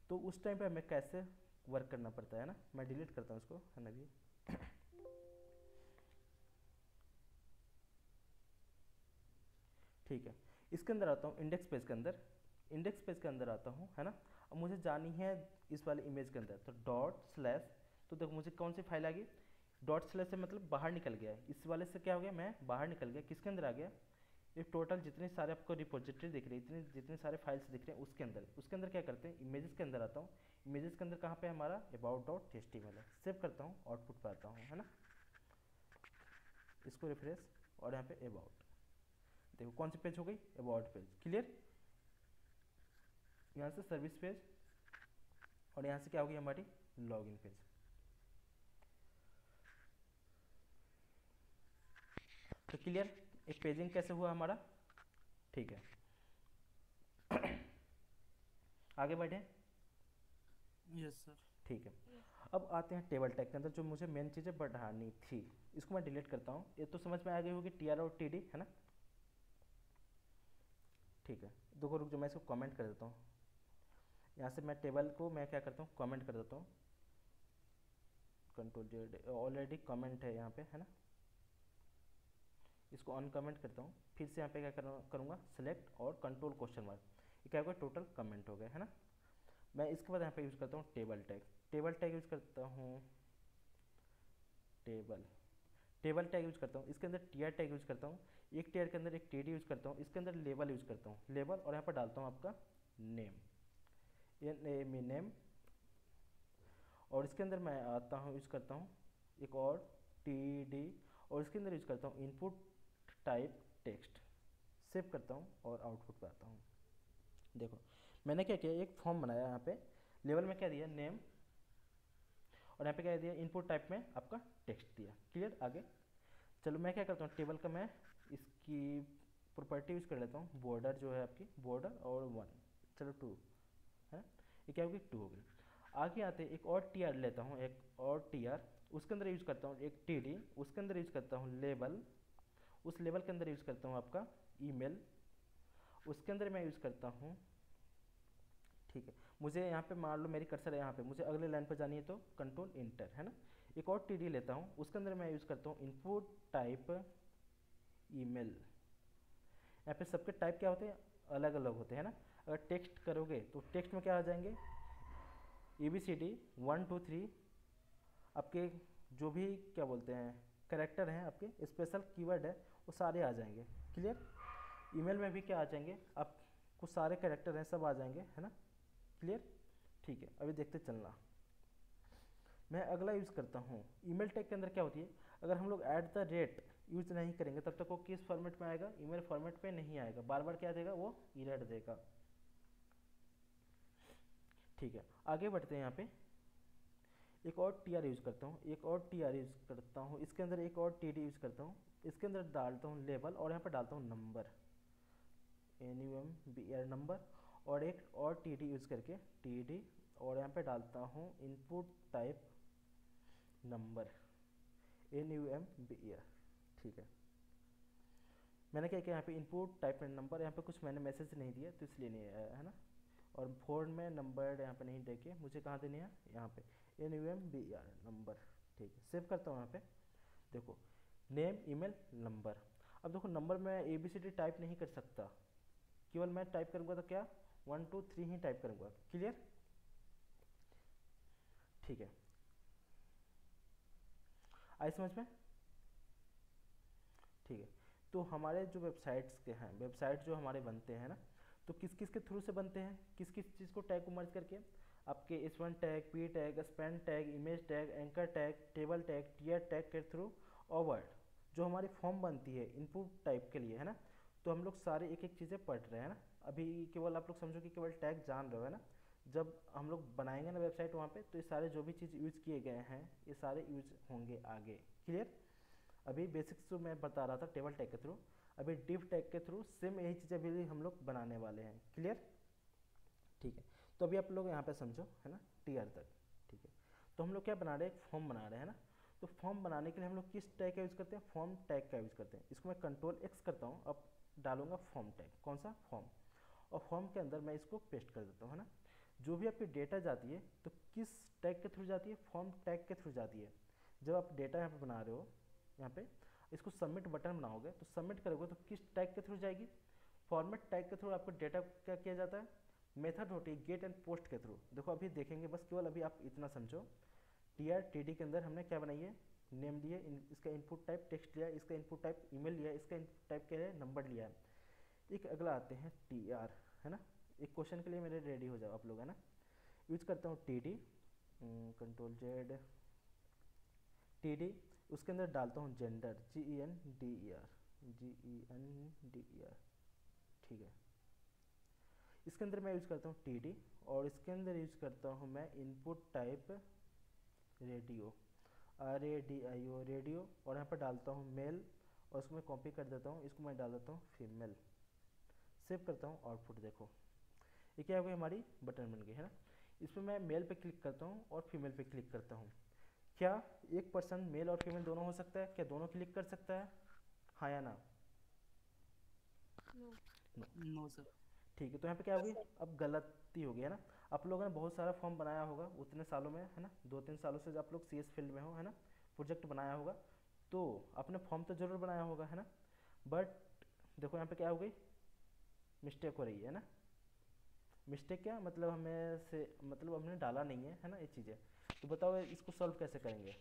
तो उस टाइम पे हमें कैसे वर्क करना पड़ता है ना, मैं डिलीट करता हूँ इसको, है ना भी। ठीक है, इसके अंदर आता हूँ इंडेक्स पेज के अंदर, इंडेक्स पेज के अंदर आता हूँ, है ना। अब मुझे जानी है इस वाले इमेज के अंदर, तो डॉट स्लैश, तो देखो मुझे कौन सी फाइल आ गई, डॉट स्लैश से मतलब बाहर निकल गया है, इस वाले से क्या हो गया, मैं बाहर निकल गया, किसके अंदर आ गया, ये टोटल जितने सारे आपको रिपोजिटरी दिख रही है, इतने जितने सारे फाइल्स दिख रहे हैं उसके अंदर क्या करते हैं, इमेजेस के अंदर आता हूँ। इमेजेस के अंदर कहाँ पे हमारा about.html है, सेव करता हूँ, आउटपुट पर आता हूँ, है ना। इसको रिफ्रेश, और यहाँ पे अबाउट, देखो कौन सी पेज हो गई, अबाउट पेज, क्लियर। यहाँ से सर्विस पेज, और यहाँ से क्या होगी हमारी लॉगिन पेज। तो क्लियर, एक पेजिंग कैसे हुआ हमारा, ठीक है। आगे बढ़े,
यस सर।
ठीक है। अब आते हैं टेबल टैग के अंदर, जो मुझे मेन चीज़ें बढ़ानी थी, इसको मैं डिलीट करता हूँ। ये तो समझ में आ गई होगी, TR और TD, है ना। ठीक है, देखो रुक जो मैं इसको कमेंट कर देता हूँ, यहाँ से मैं टेबल को मैं क्या करता हूँ, कमेंट कर देता हूँ, Ctrl+Z, ऑलरेडी कमेंट है यहाँ पे, है ना। इसको अनकमेंट करता हूँ, फिर से यहाँ पे क्या करूँगा, सेलेक्ट और कंट्रोल?, ये क्या होगा, टोटल कमेंट हो गया, है ना। मैं इसके बाद यहाँ पे यूज़ करता हूँ टेबल टैग यूज़ करता हूँ, टेबल टैग यूज़ करता हूँ, इसके अंदर TR टैग यूज़ करता हूँ, एक TR के अंदर एक TD यूज़ करता हूँ, इसके अंदर लेबल यूज़ करता हूँ, लेबल, और यहाँ पर डालता हूँ आपका नेम, नेम, और इसके अंदर मैं आता हूँ, यूज़ करता हूँ एक और TD, और इसके अंदर यूज़ करता हूँ इनपुट टाइप टेक्स्ट, सेव करता हूँ और आउटपुट पर आता हूँ। देखो मैंने क्या किया, एक फॉर्म बनाया, यहाँ पे लेवल में क्या दिया, नेम, और यहाँ पे क्या दिया, इनपुट टाइप में आपका टेक्स्ट दिया, क्लियर। आगे चलो मैं क्या करता हूँ, टेबल का मैं इसकी प्रॉपर्टी यूज़ कर लेता हूँ, बॉर्डर जो है आपकी, बॉर्डर और 1, चलो 2 है, ये क्या होगी, 2 होगी। आगे आते एक और टी आर लेता हूँ, एक और टी आर, उसके अंदर यूज करता हूँ एक टी डी, उसके अंदर यूज करता हूँ लेबल, उस लेबल के अंदर यूज करता हूँ आपका ईमेल, उसके अंदर मैं यूज करता हूँ, ठीक है। मुझे यहाँ पे मान लो मेरी कर्सर है यहाँ पे, मुझे अगले लाइन पर जानी है तो कंट्रोल इंटर, है ना। एक और टी डी लेता हूँ, उसके अंदर मैं यूज करता हूँ इनपुट टाइप ईमेल। यहाँ पे सबके टाइप क्या होते हैं, अलग अलग होते हैं ना। अगर टेक्स्ट करोगे तो टेक्स्ट में क्या आ जाएंगे, ए बी सी डी 1 2 3, आपके जो भी क्या बोलते हैं करेक्टर हैं, आपके स्पेशल कीवर्ड है, वो सारे आ जाएंगे। क्लियर। ईमेल में भी क्या आ जाएंगे, आप कुछ सारे करेक्टर हैं सब आ जाएंगे, है ना। क्लियर। ठीक है, अभी देखते चलना। मैं अगला यूज़ करता हूँ ईमेल टैग के अंदर क्या होती है, अगर हम लोग ऐट द रेट यूज नहीं करेंगे तब तक वो किस फॉर्मेट में आएगा, ईमेल फॉर्मेट में नहीं आएगा, बार बार क्या देगा, वो एरर देगा। ठीक है, आगे बढ़ते हैं। यहाँ पे एक और टी आर यूज़ करता हूँ, एक और टी आर यूज़ करता हूँ, इसके अंदर एक और टी डी यूज़ करता हूँ, इसके अंदर डालता हूँ लेबल और यहाँ पर डालता हूँ नंबर, NUMBR नंबर, और एक और टी डी यूज़ करके टी डी, और यहाँ पे डालता हूँ इनपुट टाइप नंबर, NUMBR। ठीक है, मैंने क्या किया यहाँ पे इनपुट टाइप नंबर, यहाँ पे कुछ मैंने मैसेज नहीं दिया तो इसलिए नहीं आया, है ना। और फोन में नंबर यहाँ पे नहीं देके मुझे कहाँ देनी है, यहाँ पे NUMBR नंबर। ठीक है, सेव करता हूँ यहाँ पे। देखो नेम ईमेल नंबर। अब देखो नंबर में ABCD टाइप नहीं कर सकता, केवल मैं टाइप करूँगा तो क्या 1 2 3 ही टाइप करूँगा। क्लियर। ठीक है, आई समझ में। ठीक है, तो हमारे जो वेबसाइट्स के हैं, वेबसाइट जो हमारे बनते हैं ना, तो किस किस के थ्रू से बनते हैं, किस किस चीज़ को टैग को मर्ज करके, आपके S1 tag, P tag, span tag, image tag, anchor tag, table tag, टीयर टैग के थ्रू। और वर्ड जो हमारी फॉर्म बनती है इनपुट टाइप के लिए, है ना। तो हम लोग सारे एक एक चीज़ें पढ़ रहे हैं ना अभी, केवल आप लोग समझो कि केवल टैग जान रहे हो, है ना। जब हम लोग बनाएंगे ना वेबसाइट वहाँ पे, तो ये सारे जो भी चीज़ यूज़ किए गए हैं ये सारे यूज होंगे आगे। क्लियर। अभी बेसिक्स जो मैं बता रहा था टेबल टैग के थ्रू, अभी डिव टैग के थ्रू सेम यही चीज़ें भी हम लोग बनाने वाले हैं। क्लियर। ठीक है, तो अभी आप लोग यहाँ पे समझो, है ना, टीआर तक। ठीक है, तो हम लोग क्या बना रहे हैं, एक फॉर्म बना रहे हैं ना। तो फॉर्म बनाने के लिए हम लोग किस टैग का यूज़ करते हैं, फॉर्म टैग का यूज़ करते हैं। इसको मैं कंट्रोल X करता हूँ, अब डालूंगा फॉर्म टैग, कौन सा, फॉर्म। और फॉर्म के अंदर मैं इसको पेस्ट कर देता हूँ, है ना। जो भी आपकी डेटा जाती है तो किस टैग के थ्रू जाती है, फॉर्म टैग के थ्रू जाती है। जब आप डेटा यहाँ पे बना रहे हो, यहाँ पे इसको सबमिट बटन बनाओगे तो सबमिट करोगे तो किस टैग के थ्रू जाएगी, फॉर्मेट टैग के थ्रू आपको डेटा क्या किया जाता है, मेथड होती है गेट एंड पोस्ट के थ्रू। देखो अभी देखेंगे, बस केवल अभी आप इतना समझो। TR TD के अंदर हमने क्या बनाई है, नेम लिए, इसका इनपुट टाइप टेक्स्ट लिया, इसका इनपुट टाइप ईमेल लिया, इसका इनपुट टाइप क्या है, नंबर लिया है। एक अगला आते हैं TR, है ना। एक क्वेश्चन के लिए मेरे रेडी हो जाओ आप लोग, है ना। यूज करता हूँ TD, कंट्रोल Z, TD, उसके अंदर डालता हूँ जेंडर, GENDER। ठीक है, इसके अंदर मैं यूज करता हूँ TD, और इसके अंदर यूज करता हूँ मैं input type radio, RADIO radio, और यहाँ पर डालता हूँ मेल, और उसको मैं कॉपी कर देता हूँ, इसको मैं डाल देता हूँ फीमेल। सेव करता हूँ, आउटपुट देखो ये क्या हो गई, हमारी बटन बन गई, है ना। इसमें मैं मेल पे क्लिक करता हूँ और फीमेल पे क्लिक करता हूँ। क्या एक पर्सन मेल और फीमेल दोनों हो सकता है, क्या दोनों क्लिक कर सकता है, हाँ या ना।
नो।
नो।
No sir.
ठीक है, तो यहाँ पे क्या होगी, अब गलती हो गई, है ना। आप लोगों ने बहुत सारा फॉर्म बनाया होगा उतने सालों में, है ना, 2 3 सालों से आप लोग CS फील्ड में हो, है ना, प्रोजेक्ट बनाया होगा, तो आपने फॉर्म तो जरूर बनाया होगा, है ना। बट देखो यहाँ पे क्या हो गई, मिस्टेक हो रही है ना। मिस्टेक क्या मतलब, हमें से मतलब हमने डाला नहीं है ना ये चीज़ें। तो बताओ इसको सॉल्व कैसे करेंगे।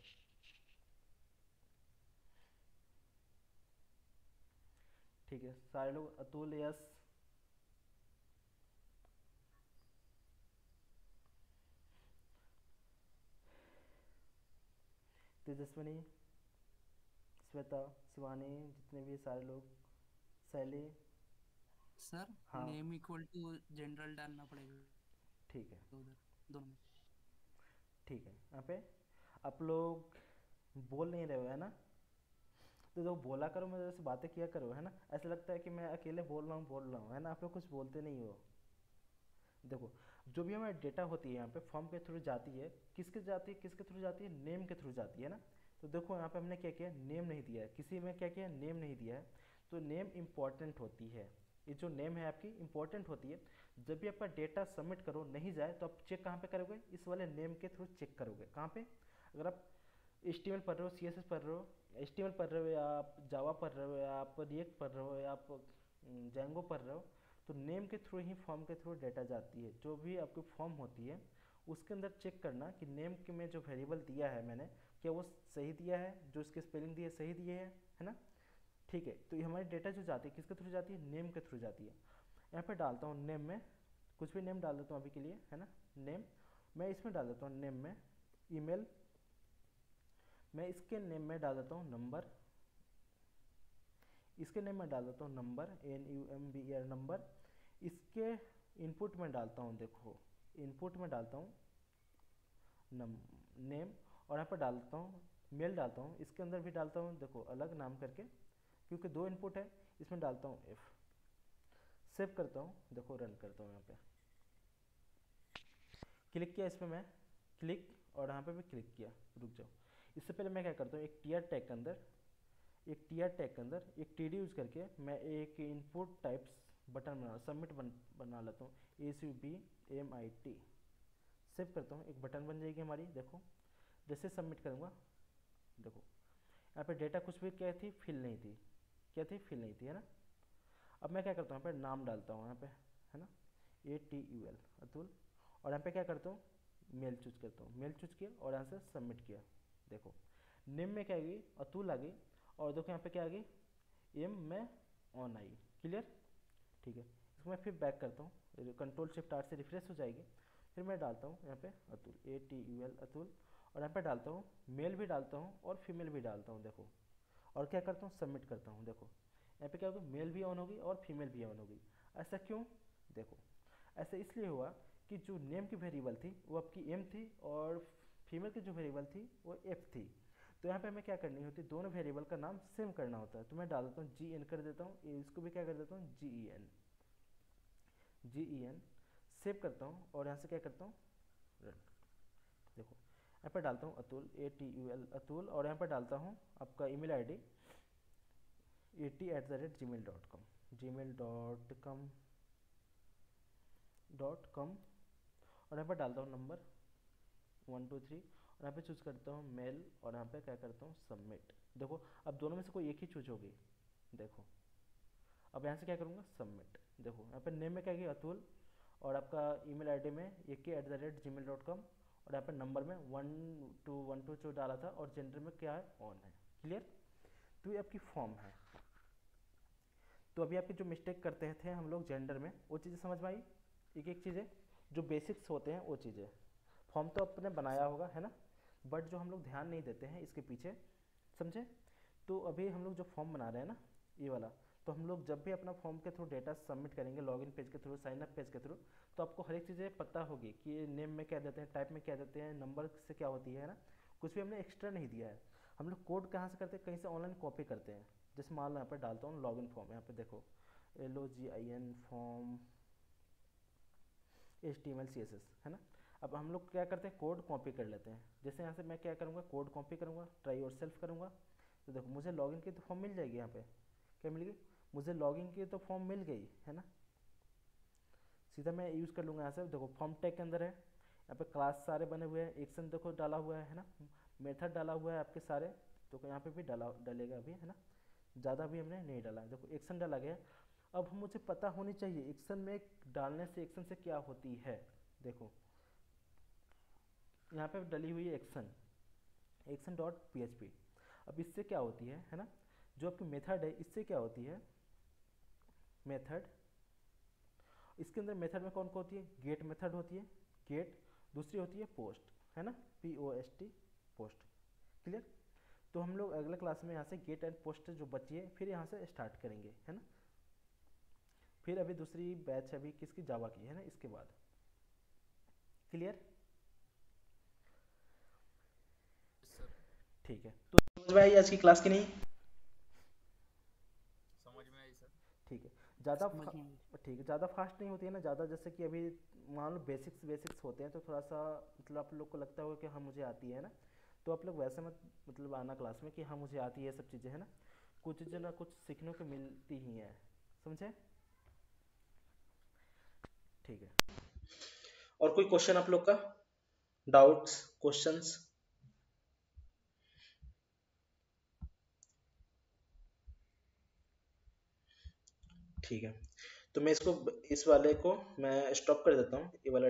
ठीक है, सारे लोग, अतुल, यस, तेजस्विनी, श्वेता, शिवानी, जितने भी सारे लोग, शैली।
सर
हाँ।
नेम इक्वल टू जनरल डालना पड़ेगा
ठीक है।
उधर दोनों में।
ठीक है, यहाँ पे आप लोग बोल नहीं रहे हो, है ना। तो जो बोला करो, मेरे से बातें किया करो, है ना। ऐसा लगता है कि मैं अकेले बोल रहा हूँ, है ना, आप लोग कुछ बोलते नहीं हो। देखो जो भी हमारी डेटा होती है यहाँ पे फॉर्म के थ्रू जाती है, किसके थ्रू जाती है, नेम के थ्रू जाती है ना। तो देखो यहाँ पे हमने क्या किया, नेम नहीं दिया है, किसी में क्या किया, नेम नहीं दिया है। तो नेम इम्पॉर्टेंट होती है, ये जो नेम है आपकी इम्पॉर्टेंट होती है। जब भी आपका डेटा सबमिट करो नहीं जाए तो आप चेक कहाँ पे करोगे, इस वाले नेम के थ्रू चेक करोगे। कहाँ पे, अगर आप HTML पढ़ रहे हो, CSS पढ़ रहे हो, HTML पढ़ रहे हो, या आप जावा पढ़ रहे हो, या आप रिएक्ट पढ़ रहे हो, या आप जैंगो पढ़ रहे हो, तो नेम के थ्रू ही फॉर्म के थ्रू डेटा जाती है। जो भी आपकी फॉर्म होती है उसके अंदर चेक करना कि नेम के में जो वेरिएबल दिया है मैंने, क्या वो सही दिया है, जो इसके स्पेलिंग दिए सही दिए है ना। ठीक है, तो ये हमारी डेटा जो जाती है किसके थ्रू जाती है, नेम के थ्रू जाती है। यहाँ पे डालता हूँ नेम में, कुछ भी नेम डाल देता हूँ अभी के लिए, है ना, नेम। मैं इसमें डाल देता हूँ नेम में ईमेल, मैं इसके नेम में डाल देता हूँ नंबर, इसके नेम में डाल देता हूँ नंबर, NUMBR नंबर। इसके इनपुट में डालता हूँ, देखो इनपुट में डालता हूँ नेम, और यहाँ पर डालता हूँ मेल डालता हूँ, इसके अंदर भी डालता हूँ देखो अलग नाम करके, क्योंकि 2 इनपुट है, इसमें डालता हूँ F। सेव करता हूँ, देखो रन करता हूँ, यहाँ पे क्लिक किया, इसमें मैं क्लिक, और यहाँ पे भी क्लिक किया। रुक जाओ, इससे पहले मैं क्या करता हूँ, एक टीआर टैग के अंदर एक TD यूज करके मैं एक इनपुट टाइप्स बटन सबमिट बना लेता हूँ, SUBMIT। सेव करता हूँ, एक बटन बन जाएगी हमारी। देखो जैसे सबमिट करूँगा, देखो यहाँ पे डेटा कुछ भी क्या थी, फिल नहीं थी, क्या थी, फिल नहीं थी, है ना। अब मैं क्या करता हूँ, यहाँ पे नाम डालता हूँ, यहाँ पे है ना, ATUL अतुल, और यहाँ पे क्या करता हूँ, मेल चूज करता हूँ, मेल चूज किया और यहाँ से सबमिट किया। देखो नेम में क्या आ गई, अतुल आ गई, और देखो यहाँ पे क्या आ गई, एम में ऑन आई। क्लियर, ठीक है। इसको मैं फिर बैक करता हूँ, Ctrl+Shift+R से रिफ्रेश हो जाएगी। फिर मैं डालता हूँ यहाँ पे अतुल, ATUL अतुल, और यहाँ पे डालता हूँ मेल भी डालता हूँ और फीमेल भी डालता हूँ। देखो, और क्या करता हूँ, सबमिट करता हूँ। देखो यहाँ पे क्या होगा, मेल भी ऑन होगी और फीमेल भी ऑन होगी। ऐसा क्यों, देखो ऐसा इसलिए हुआ कि जो नेम की वेरिएबल थी वो आपकी एम थी, और फीमेल की जो वेरिएबल थी वो एफ थी। तो यहाँ पे हमें क्या करनी होती है, दोनों वेरिएबल का नाम सेम करना होता है। तो मैं डाल देता हूँ GN कर देता हूँ, इसको भी क्या कर देता हूँ, GEN सेव करता हूँ, और यहाँ से क्या करता हूँ, रन। देखो यहाँ पर डालता हूँ अतुल, ATUL अतुल, और यहाँ पर डालता हूँ आपका ईमेल ID 80@gmail.com, gmail.com, और यहाँ पर डालता हूँ नंबर 1 2 3, और यहाँ पे चूज करता हूँ मेल, और यहाँ पे क्या करता हूँ, सबमिट। देखो अब दोनों में से कोई एक ही चूज होगी। देखो अब यहाँ से क्या करूँगा, सबमिट। देखो यहाँ पे नेम में क्या गया, अतुल, और आपका ईमेल ID में AK@gmail.com, और यहाँ पे नंबर में 1 2 जो डाला था, और जेंडर में क्या है, ऑन है। क्लियर, तो ये आपकी फॉर्म है। तो अभी आपकी जो मिस्टेक करते थे हम लोग जेंडर में, वो चीज़ें समझ में आई, एक एक चीज़ें जो बेसिक्स होते हैं वो चीज़ें। फॉर्म तो आपने बनाया होगा, है ना, बट जो हम लोग ध्यान नहीं देते हैं इसके पीछे, समझे। तो अभी हम लोग जो फॉर्म बना रहे हैं ना, ये वाला, तो हम लोग जब भी अपना फॉर्म के थ्रू डेटा सबमिट करेंगे, लॉगिन पेज के थ्रू, साइन अप पेज के थ्रू, तो आपको हर एक चीज़ें पता होगी कि नेम में क्या देते हैं, टाइप में क्या देते हैं, नंबर से क्या होती है ना। कुछ भी हमने एक्स्ट्रा नहीं दिया है। हम लोग कोड कहाँ से करते हैं, कहीं से ऑनलाइन कॉपी करते हैं। जैसे मान लो यहाँ पर डालता हूँ लॉगिन फॉर्म, यहाँ पे देखो LOGIN फॉर्म HTML CSS, है ना। अब हम लोग क्या करते हैं, कोड कॉपी कर लेते हैं। जैसे यहाँ से मैं क्या करूँगा, कोड कॉपी करूँगा, ट्राई योर सेल्फ करूँगा, तो देखो मुझे लॉगिन की तो फॉर्म मिल जाएगी। यहाँ पे क्या मिल गई, मुझे लॉगिन की तो फॉर्म मिल गई, है ना। सीधा मैं यूज़ कर लूँगा यहाँ से। देखो फॉर्म टैग के अंदर है, यहाँ पे क्लास सारे बने हुए हैं, एक्शन देखो डाला हुआ है ना, मेथड डाला हुआ है आपके सारे, तो यहाँ पे भी डलेगा अभी, है ना। ज़्यादा भी हमने नहीं डाला है, देखो एक्शन डाला गया। अब मुझे पता होनी चाहिए एक्शन में डालने से एक्शन से क्या होती है। देखो यहाँ पे डली हुई है एक्शन.php। अब इससे क्या होती है ना, जो आपकी मेथड है इससे क्या होती है, मेथड, इसके अंदर मेथड में कौन कौन होती है, गेट मेथड होती है, गेट, दूसरी होती है पोस्ट, है ना, POST पोस्ट। क्लियर, तो हम लोग अगले क्लास में यहाँ से गेट एंड पोस्ट जो बची है फिर यहाँ से स्टार्ट करेंगे, है ना। फिर अभी दूसरी बैच अभी किसकी, जावा की, है ना, इसके बाद। क्लियर,
सर
ठीक है। तो समझ में आई आज की क्लास की नहीं,
समझ में आई सर।
ठीक है। ज़्यादा
समझ नहीं आई।
ठीक है, ज़्यादा फास्ट नहीं होती है ना, ज़्यादा जैसे कि अभी मान लो बेसिक्स बेसिक्स होते हैं तो थोड़ा सा मतलब आप लोग को लगता होगा कि हाँ मुझे आती है ना, तो आप लोग वैसे मत मतलब आना क्लास में कि हाँ मुझे आती है ये सब चीज़ें है ना, कुछ चीज़ें ना कुछ सीखने को मिलती ही हैं, समझे? ठीक है। और कोई क्वेश्चन आप लोग का, डाउट्स, क्वेश्चंस? ठीक है, तो मैं इसको इस वाले को मैं स्टॉप कर देता हूँ, ये वाला